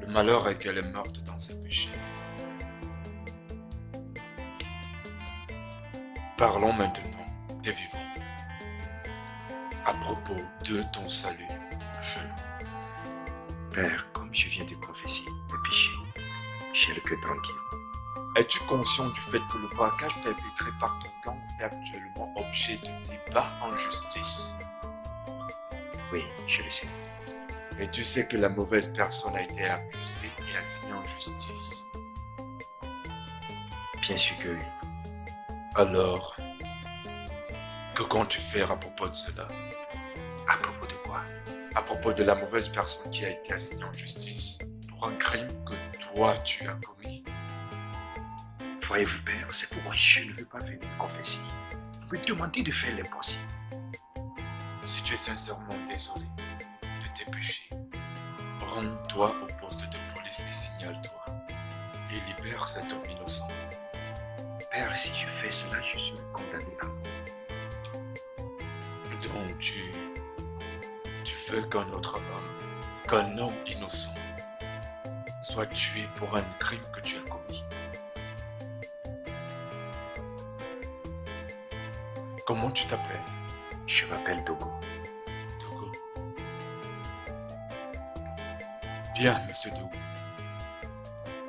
Le malheur est qu'elle est morte dans ses péchés. Parlons maintenant des vivants. À propos de ton salut. Père, comme je viens de confesser mes péchés, j'ai le cœur tranquille. Es-tu conscient du fait que le braquage perpétré par ton gang fait actuellement objet de débat en justice? Oui, je le sais. Et tu sais que la mauvaise personne a été accusée et assignée en justice. Bien sûr que oui. Alors, que comptes-tu faire à propos de cela? À propos de quoi? À propos de la mauvaise personne qui a été assignée en justice pour un crime que toi tu as commis. Voyez-vous, Père, c'est pourquoi je ne veux pas venir me confesser. Vous me demandez de faire l'impossible. Si tu es sincèrement désolé de tes péchés, rends-toi au poste de police et signale-toi. Et libère cet homme innocent. Père, si je fais cela, je suis condamné à mort. Donc tu veux qu'un autre homme, qu'un homme innocent, soit tué pour un crime que tu as commis. Comment tu t'appelles? Je m'appelle Dogo. Dogo. Bien, monsieur Dogo.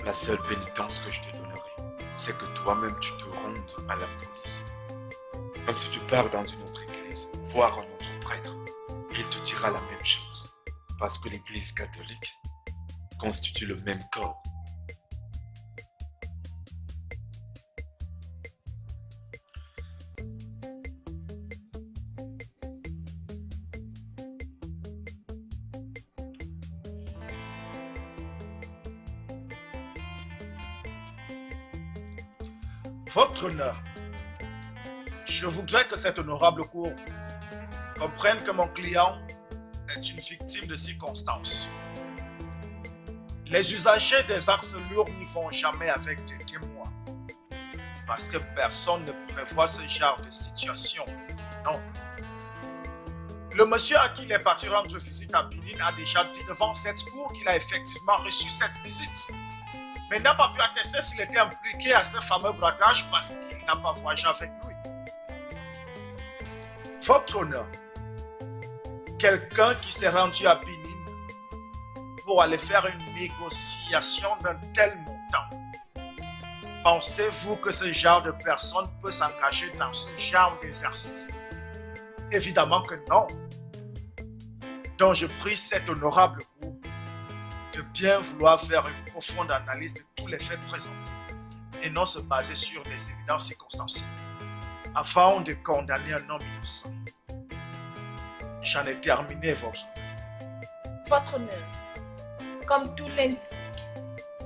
La seule pénitence que je te donnerai, c'est que toi-même tu te rendes à la police. Comme si tu pars dans une autre église, voir un autre prêtre, il te dira la même chose. Parce que l'église catholique constitue le même corps. Votre honneur, je voudrais que cette honorable cour comprenne que mon client est une victime de circonstances. Les usagers des axes lourds n'y vont jamais avec des témoins, parce que personne ne prévoit ce genre de situation. Non. Le monsieur à qui il est parti rendre visite à Pinine a déjà dit devant cette cour qu'il a effectivement reçu cette visite, mais n'a pas pu attester s'il était impliqué à ce fameux braquage parce qu'il n'a pas voyagé avec lui. Votre honneur, quelqu'un qui s'est rendu à Pinine pour aller faire une négociation d'un tel montant, pensez-vous que ce genre de personne peut s'engager dans ce genre d'exercice? Évidemment que non. Donc je prie cette honorable cour de bien vouloir faire une profonde analyse de tous les faits présentés et non se baser sur des évidences circonstancielles afin de condamner un homme innocent. J'en ai terminé, votre honneur. Votre honneur, comme tout l'indique,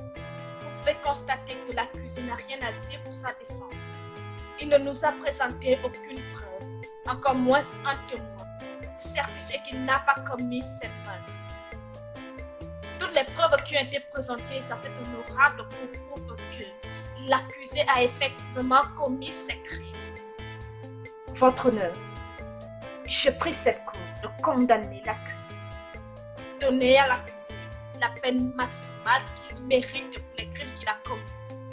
vous pouvez constater que l'accusé n'a rien à dire pour sa défense. Il ne nous a présenté aucune preuve, encore moins un témoin, pour certifier qu'il n'a pas commis cette meurtre. Toutes les preuves qui ont été présentées à cet honorable cour prouvent que l'accusé a effectivement commis ces crimes. Votre honneur, je prie cette cour de condamner l'accusé. Donner à l'accusé la peine maximale qu'il mérite pour les crimes qu'il a commis,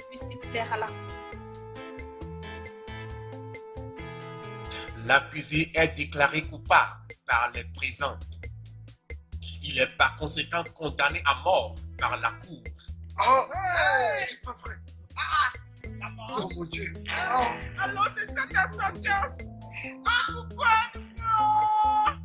puisse-t-il plaire à la cour. L'accusé est déclaré coupable par les présentes. Il est par conséquent condamné à mort par la cour. Oh, c'est pas vrai. Oh mon Dieu. Alors c'est ça ta sentence. Ah, pourquoi non?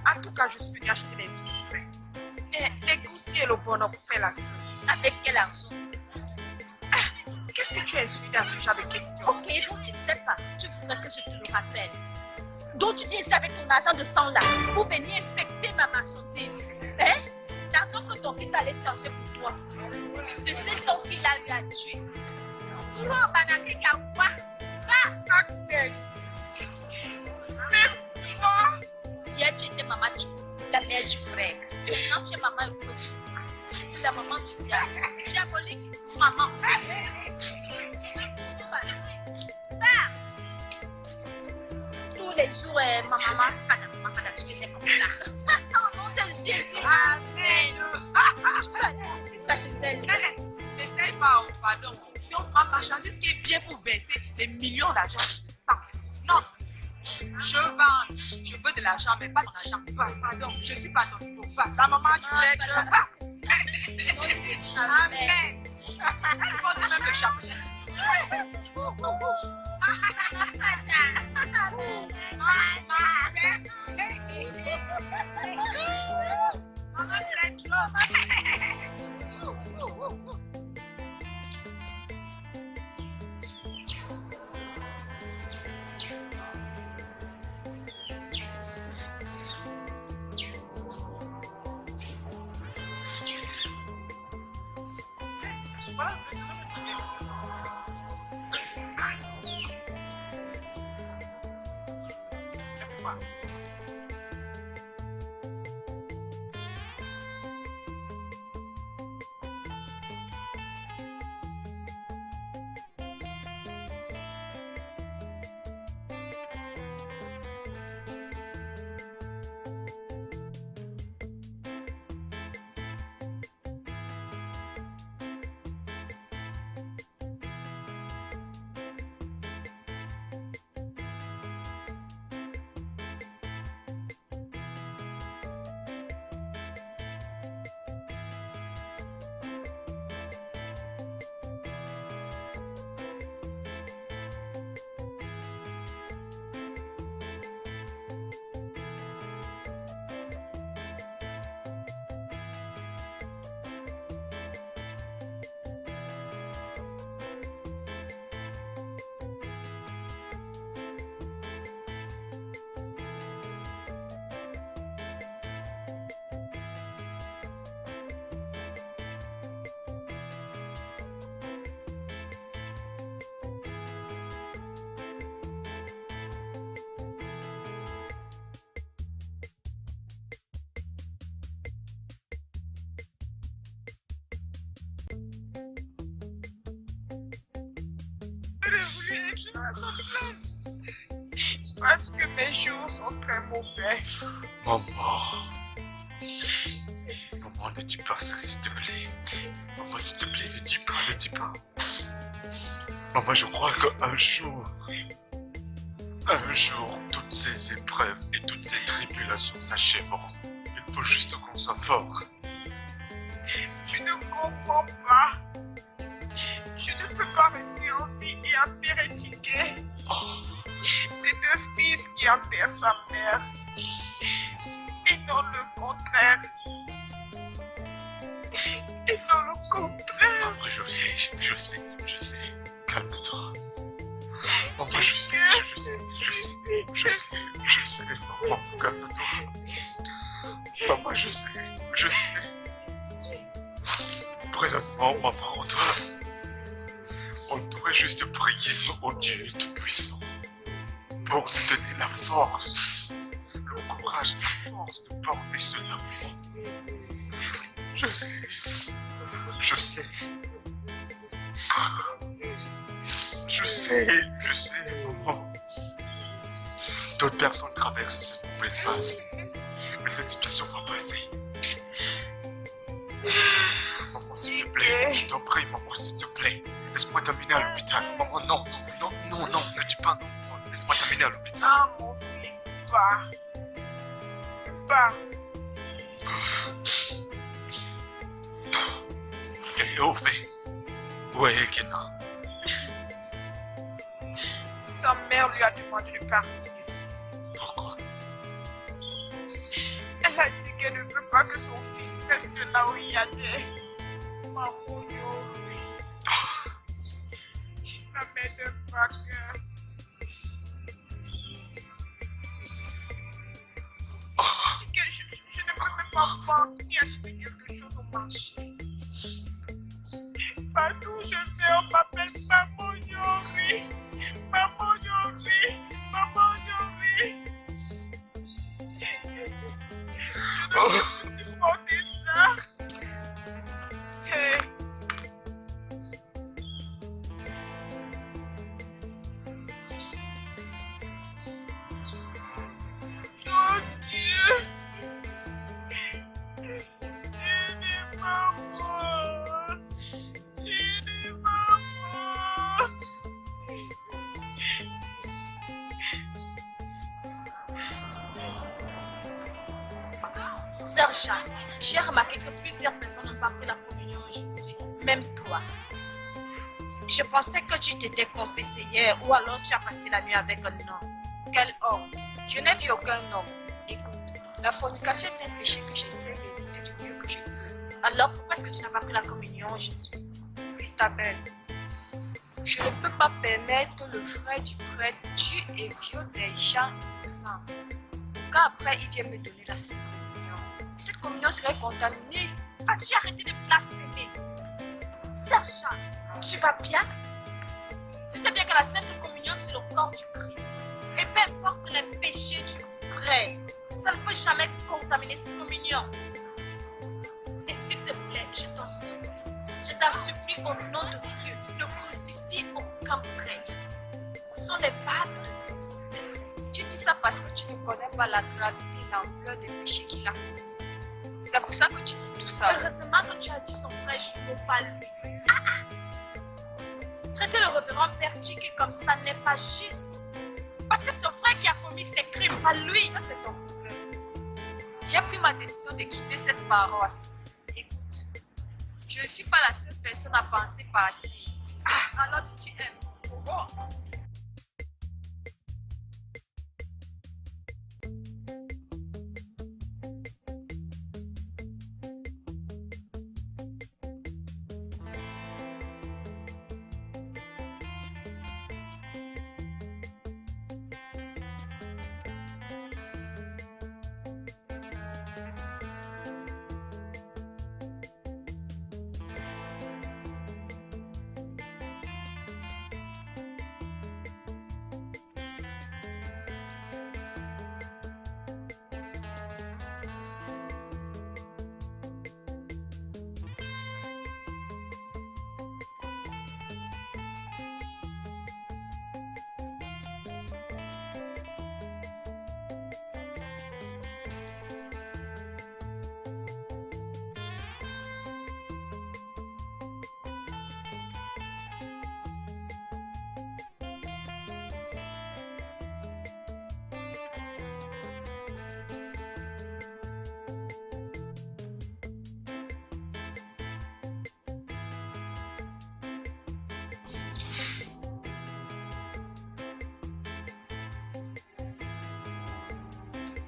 En tout cas, je suis venue acheter les biscuits. Et les gousses et le bonheur pour faire la sauce. Avec quel argent? Qu'est-ce que tu insultes à ce genre de questions? Ok, donc tu ne sais pas. Tu voudrais que je te le rappelle. Donc tu viens ici avec ton argent de 100 là pour venir infecter ma marchandise. Hein? L'argent que ton fils allait chercher pour toi. De ces gens qu'il a eu à tuer. Va, Agnes! Mais moi, hier tu étais maman, la mère du frère. Maintenant tu es maman heureuse. La maman du diable. Diabolique, maman. Va! Tous les jours, ma maman, tu faisais comme ça. Au nom de Jésus. Amen! Tu peux aller acheter ça chez elle. N'essaye pas, pardon. Donc, ma marchandise qui est bien pour verser des millions d'argent, ça. Non. Je vends, je veux de l'argent, mais pas ton argent. Va, pardon, je suis pas ton niveau. Va, la maman qui voulait que... Va. Amen. Pose même le chapelet. Voilà, maintenant, c'est bien. J'aurais voulu être à sa place. Parce que mes jours sont très mauvais. Maman. Maman, ne dis pas ça, s'il te plaît. Maman, s'il te plaît, ne dis pas, ne dis pas. Maman, je crois qu'un jour, toutes ces épreuves et toutes ces tribulations s'achèveront. Il faut juste qu'on soit fort. Tu ne comprends pas. Je ne peux pas rester en vie et enterrer Ticket. Oh. C'est un fils qui enterre sa mère. Non, le contraire. Et non, le contraire. Maman, je sais. Calme-toi. Maman, je sais, maman, calme-toi. Maman, je sais. Présentement, maman, on doit juste prier au Dieu Tout-Puissant pour nous donner la force, le courage, la force de porter cela. Je sais. Je sais, maman. D'autres personnes traversent cette mauvaise phase. Mais cette situation va passer. Maman, s'il te plaît, je t'en prie, maman, s'il te plaît. Laisse-moi t'amener à l'hôpital. Maman, non, ne dis pas non. Laisse-moi t'amener à l'hôpital. Ah, mon fils, va. Et au fait, où est Ekena? Sa mère lui a demandé de partir. Pourquoi? Elle a dit qu'elle ne veut pas que son fils reste là où il y a des... Maman, oui. La mère de Parker. Je dis que je ne peux même pas vendre ni acheter quelque chose au marché. Partout où je vais, on m'appelle Maman Yori. Maman Yori. Maman Yori. Je ne peux plus supporter ça. Hey. Oh Dieu. Serge, j'ai remarqué que plusieurs personnes n'ont pas pris la communion aujourd'hui, même toi. Je pensais que tu t'étais confessé hier ou alors tu as passé la nuit avec un homme. Quel homme? Je n'ai dit aucun homme. Écoute, la fornication est un péché que j'essaie d'éviter du mieux que je peux. Alors pourquoi est-ce que tu n'as pas pris la communion aujourd'hui? Christabel, je ne peux pas permettre que le frère du prêtre tue et viole des gens innocents. Car après, il vient me donner la Sainte Communion. Cette communion serait contaminée. As-tu arrêté de blasphémer? Serge, tu vas bien? Tu sais bien que la Sainte Communion c'est le corps du Christ. Et peu importe les péchés du frère, ça ne peut jamais contaminer cette communion. Et s'il te plaît, je t'en supplie au nom de Dieu, ne crucifie aucun prêtre. Ce sont les bases de Dieu. Tu dis ça parce que tu ne connais pas la gravité et l'ampleur des péchés qu'il a commis. C'est pour ça que tu dis tout ça. Heureusement que tu as dit son frère jumeau, pas lui. Traiter le révérend Père Tchiki comme ça n'est pas juste. Parce que c'est son frère qui a commis ces crimes, pas lui. Ça, c'est ton problème. J'ai pris ma décision de quitter cette paroisse. Écoute, je ne suis pas la seule personne à penser partir. Alors si tu aimes. Oh.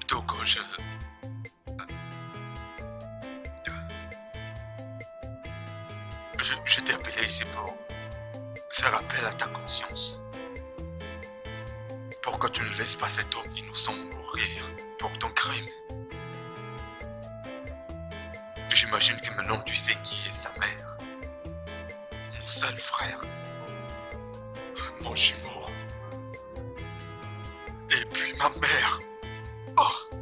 Togo, est ici pour faire appel à ta conscience. Pour que tu ne laisses pas cet homme innocent mourir pour ton crime. J'imagine que maintenant tu sais qui est sa mère. Mon seul frère. Mon jumeau. Et puis ma mère. Oh,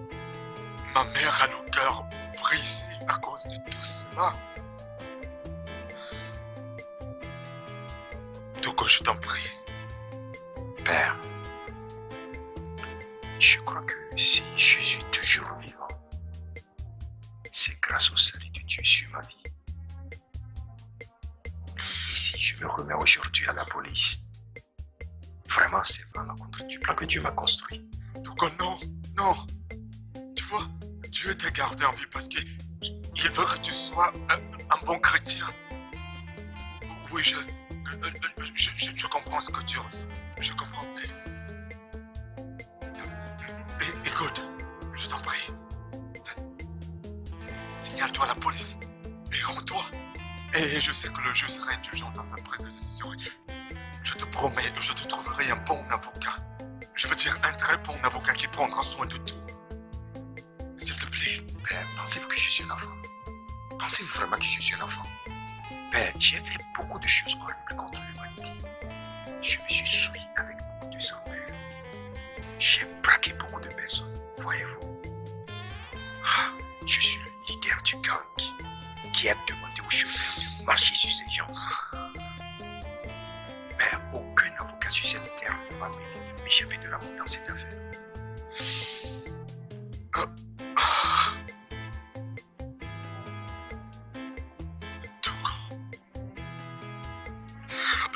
ma mère a le cœur brisé à cause de tout cela. Togo, je t'en prie. Père, je crois que si je suis toujours vivant, c'est grâce au salut de Dieu sur ma vie. Et si je me remets aujourd'hui à la police, vraiment c'est à l'encontre du plan que Dieu m'a construit. Togo, non, non. Tu vois, Dieu t'a gardé en vie parce qu'il veut que tu sois un bon chrétien. Oui, je comprends ce que tu ressens. Je comprends. Écoute, je t'en prie. Signale-toi à la police et rends-toi. Et je sais que le juge sera indulgent dans sa prise de décision. Je te promets, je te trouverai un bon avocat. Je veux dire un très bon avocat qui prendra soin de tout. S'il te plaît. Père, pensez-vous que je suis un enfant? Pensez-vous vraiment que je suis un enfant? Père, j'ai fait beaucoup de choses horribles contre l'humanité. Je me suis souillé avec beaucoup de sang, Père. J'ai braqué beaucoup de personnes, voyez-vous. Ah, je suis le leader du gang qui a demandé au chauffeur de marcher sur ses jambes. Père, aucun avocat sur cette terre ne m'a permis de m'échapper de la mort dans cette affaire.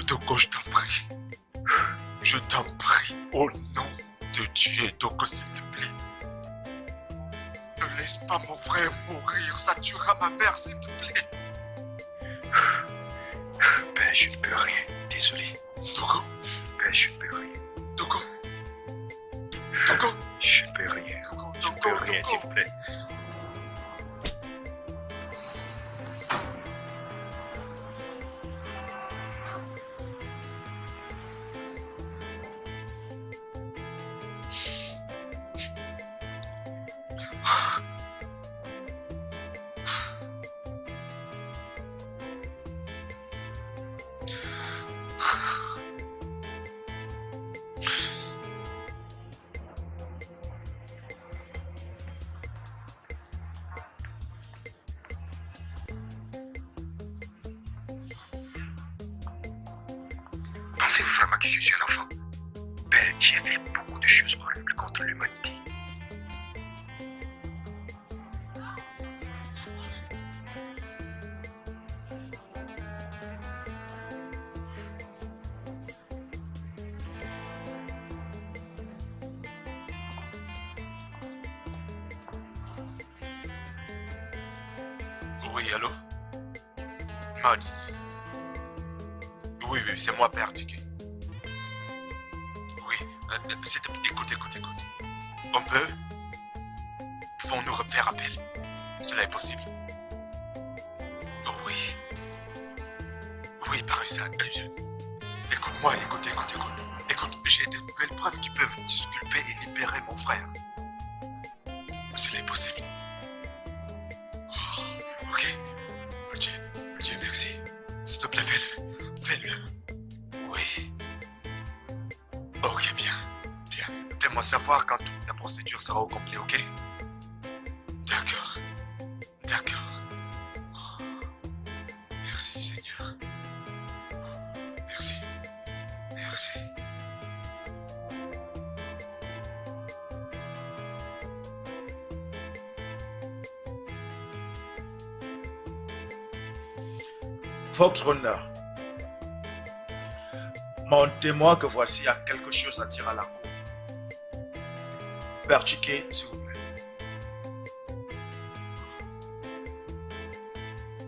Togo, je t'en prie. Je t'en prie, au nom de Dieu, Togo, s'il te plaît. Ne laisse pas mon frère mourir, ça tuera ma mère, s'il te plaît. Ben, je ne peux rien, désolé. Togo, Ben, je ne peux rien. Togo, Togo, Je ne peux rien. Togo, Je ne peux rien, s'il vous plaît. Pensez-vous vraiment que je suis un enfant? Ben, j'ai fait beaucoup de choses horribles contre l'humanité. Oui, allô? Majesté. Oui, c'est moi, Père Tiki. Oui, écoute. On peut? Pouvons-nous faire appel? Cela est possible. Oui. Oui, par ça. Écoute-moi, écoute. Écoute, j'ai de nouvelles preuves qui peuvent disculper et libérer mon frère. Cela est possible. Oh, ok. Dieu merci. S'il te plaît, fais-le. Oui. Ok, bien. Fais-moi savoir quand toute la procédure sera au complet, ok? D'accord. Oh. Merci, Seigneur. Merci. Fox Runner. Mon témoin que voici a quelque chose à dire à la cour. Père Chiquet, s'il vous plaît.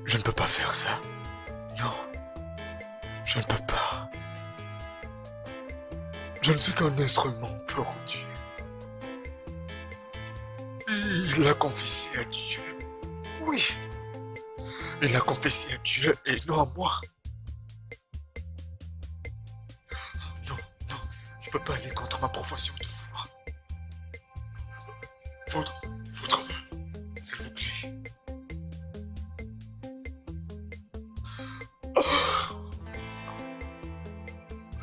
Je ne peux pas faire ça. Non. Je ne peux pas. Je ne suis qu'un instrument pour Dieu. Il a confessé à Dieu. Oui. Il a confessé à Dieu et non à moi. peux pas aller contre ma profession de foi. Votre s'il vous plaît.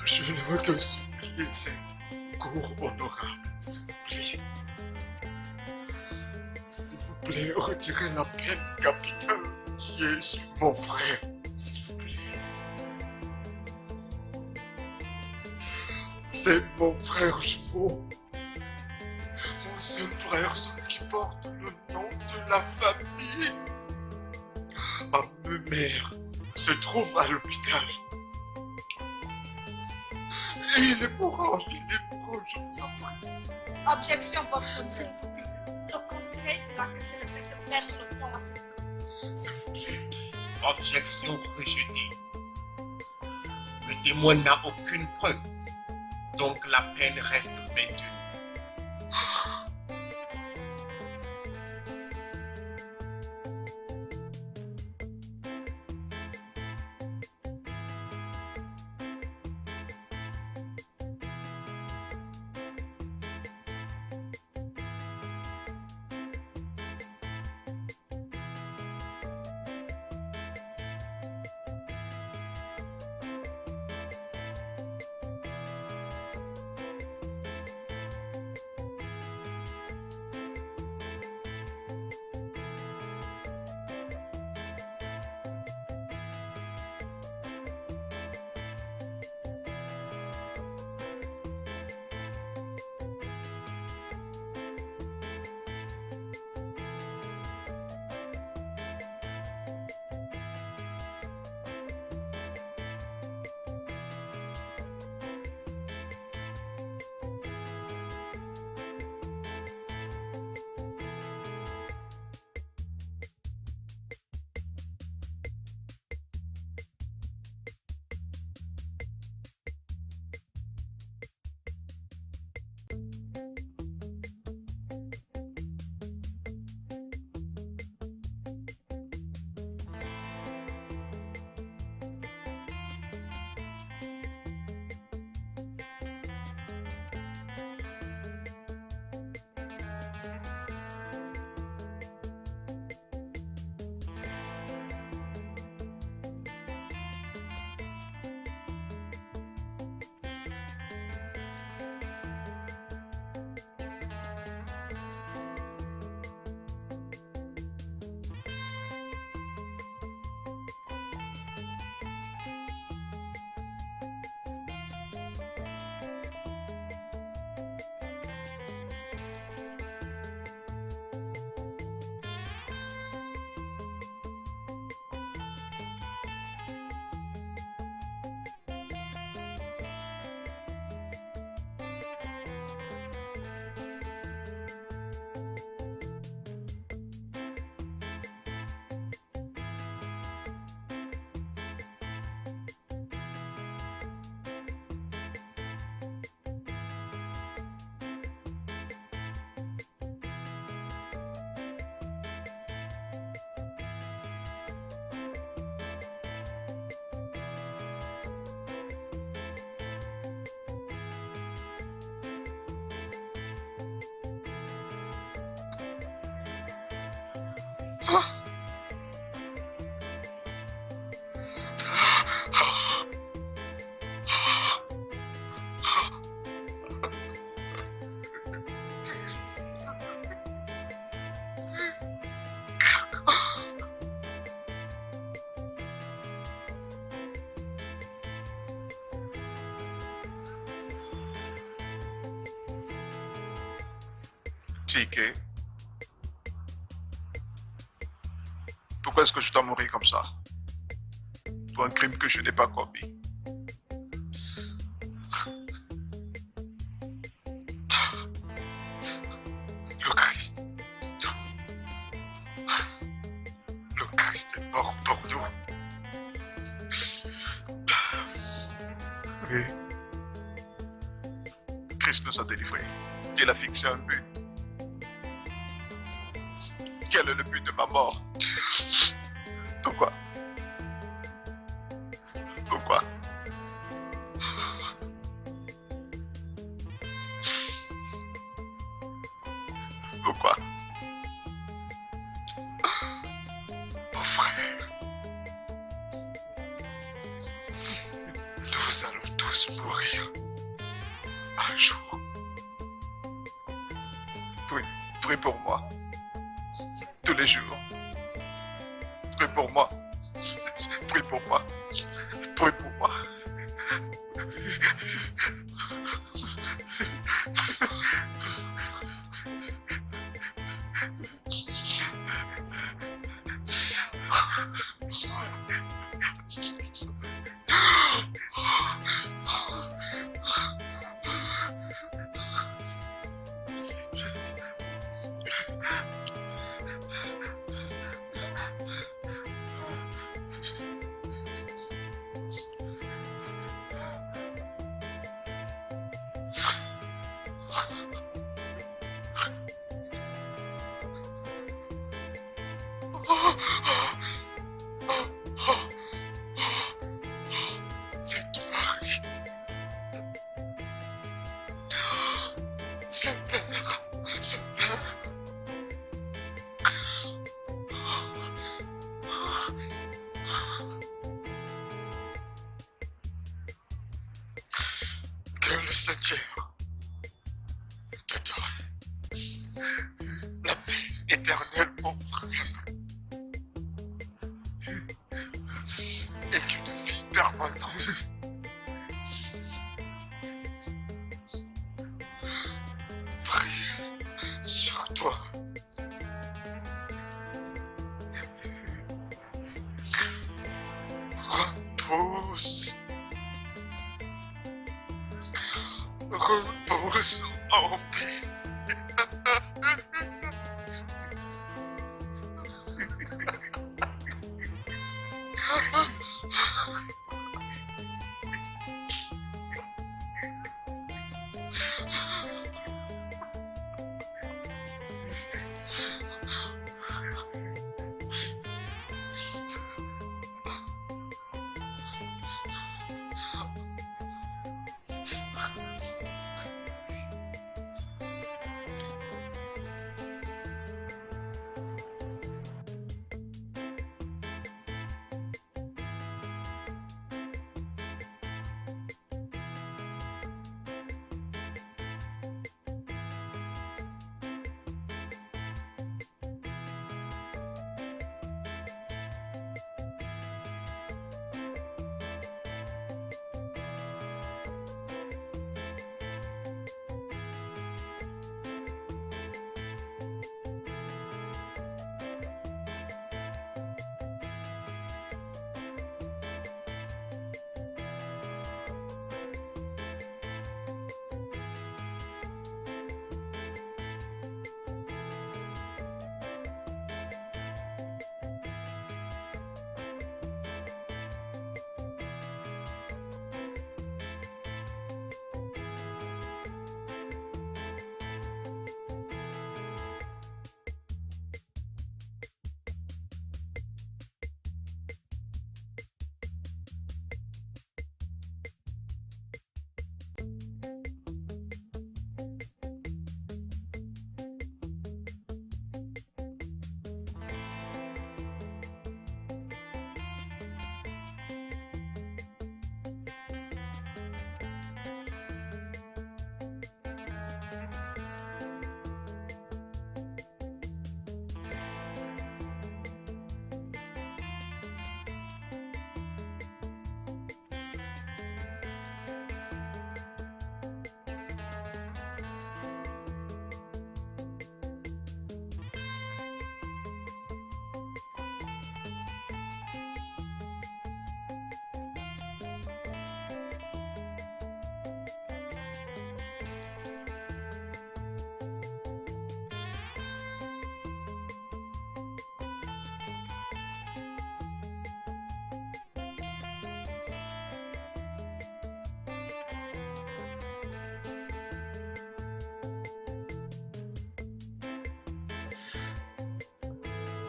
Je ne veux que supplier ces cours honorables, s'il vous plaît. S'il vous plaît, retirez la peine capitale qui est sur mon frère, s'il vous plaît. C'est mon frère jumeau, mon seul frère, celui qui porte le nom de la famille. Ma mère se trouve à l'hôpital. Et il est mourant, je vous en prie. Objection, votre honneur. Le conseil de l'accusé ne fait que perdre le temps à ses cas. S'il vous plaît. Objection rejetée. Le témoin n'a aucune preuve, donc la peine reste maintenue. Ticket. Pourquoi est-ce que je dois mourir comme ça? Pour un crime que je n'ai pas commis. Le Christ. Le Christ est mort pour nous. Oui. Christ nous a délivrés. Il a fixé un but. Quel est le but de ma mort? Pourquoi? Pourquoi? Pourquoi? Mon frère, nous allons tous mourir un jour. Prie pour moi. Tous les jours. Prie pour moi. Prie pour moi. Prie pour moi. C'est ton mari. C'est père. C'est père. Que le Seigneur te donne la paix éternelle, mon frère, et qu'une vie permanente. Prie sur toi. Repose. Repose en paix.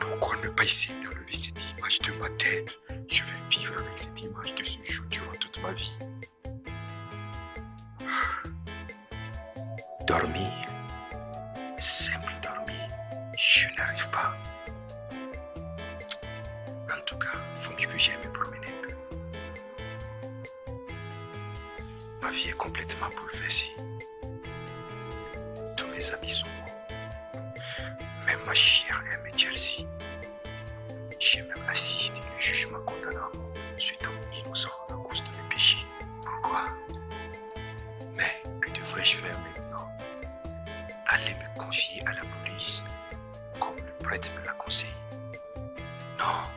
Pourquoi ne pas essayer d'enlever cette image de ma tête? Je vais vivre avec cette image de ce jour durant toute ma vie. Dormir, simple dormir. Je n'arrive pas. En tout cas, il faut mieux que j'aille me promener un peu. Ma vie est complètement bouleversée. Tous mes amis sont morts. Même ma chère aimée Chelsea. J'ai même assisté au jugement condamnant cet homme innocent à cause de mes péchés. Pourquoi? Mais que devrais-je faire maintenant? Aller me confier à la police, comme le prêtre me l'a conseillé? Non.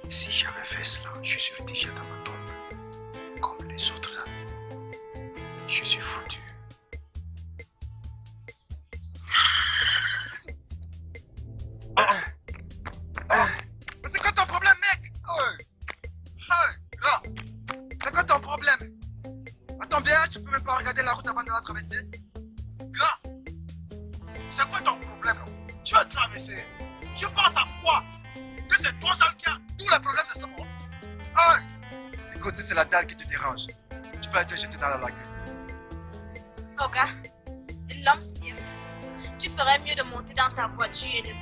Si j'avais fait cela, je serais déjà dans ma tombe, comme les autres amis. Je suis foutu. C'est quoi ton problème, mec? Là. C'est quoi ton problème? Attends bien, tu peux même pas regarder la route avant de la traverser. Là. C'est quoi ton problème? Tu vas traverser. Tu penses à quoi? Que c'est toi seul qui a tous les problèmes de ce monde. Écoute, si c'est la dalle qui te dérange, tu peux aller te jeter dans la lagune. Oga, l'homme s'y est fou. Tu ferais mieux de monter dans ta voiture et de...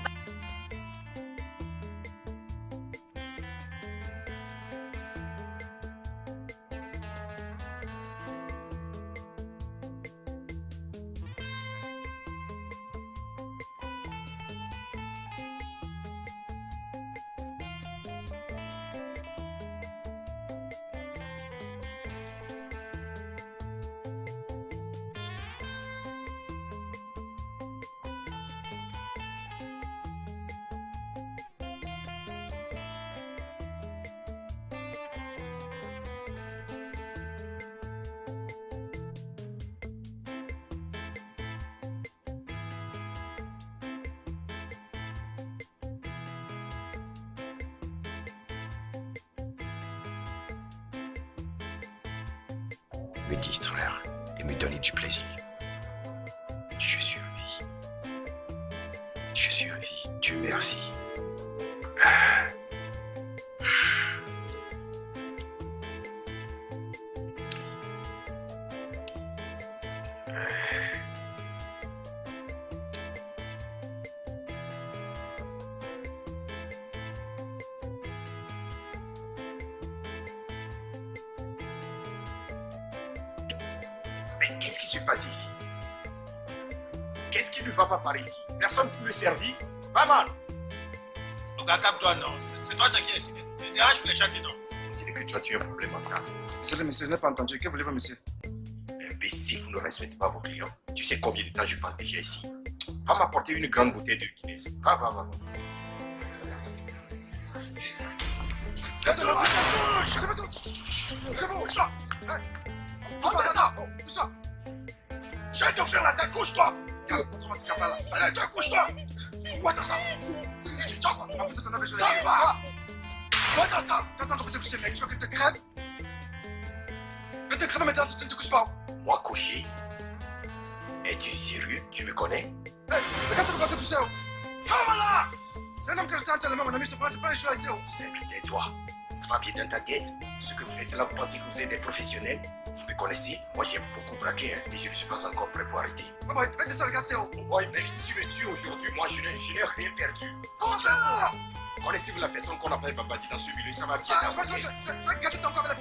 Me distraire et me donner du plaisir. Je suis en vie. Je suis en vie. Dieu merci. Mais qu'est-ce qui se passe ici? Qu'est-ce qui ne va pas par ici? Personne ne me servir? Pas mal. Oga, calme-toi, non. C'est toi qui as décidé. Ne dérange plus les châtiers, non. Dis que tu as un problème mental. Désolé, monsieur, je n'ai pas entendu. Que voulez-vous, monsieur? Imbécile, vous ne respectez pas vos clients. Tu sais combien de temps je passe déjà ici? Va m'apporter une grande bouteille de Guinness. Va. C'est bon, ça. Où ça? Je vais te faire la tête, couche-toi. Montre-moi ce café-là. Allez, toi, couche-toi. Où est-ce ça? Tu t'en vas. Vous êtes en train de ça va. Où est-ce ça? T'es en train de te coucher, mec. Tu veux que je te crève? Je vais te crève maintenant si tu ne te couches pas. Moi coucher? Es-tu sérieux? Tu me connais? Hé, regarde ce que va se coucher. Fais-moi là. C'est un homme que je t'entends tellement, mes amis, je te prends, c'est pas un choix ici. Simple, tais-toi. Ça va bien dans ta tête. Ce que vous faites là, vous pensez que vous êtes des professionnels? Vous me connaissez? Moi, j'ai beaucoup braqué, hein, et je ne suis pas encore prêt pour arrêter. Oh boy, faites ça, regarde, c'est où? Oh boy, mec, si tu me tues aujourd'hui, moi, je n'ai rien perdu. Comment ça? Connaissez-vous la personne qu'on appelle Babadi dans ce milieu? Ça va bien. Je vais garder ton corps.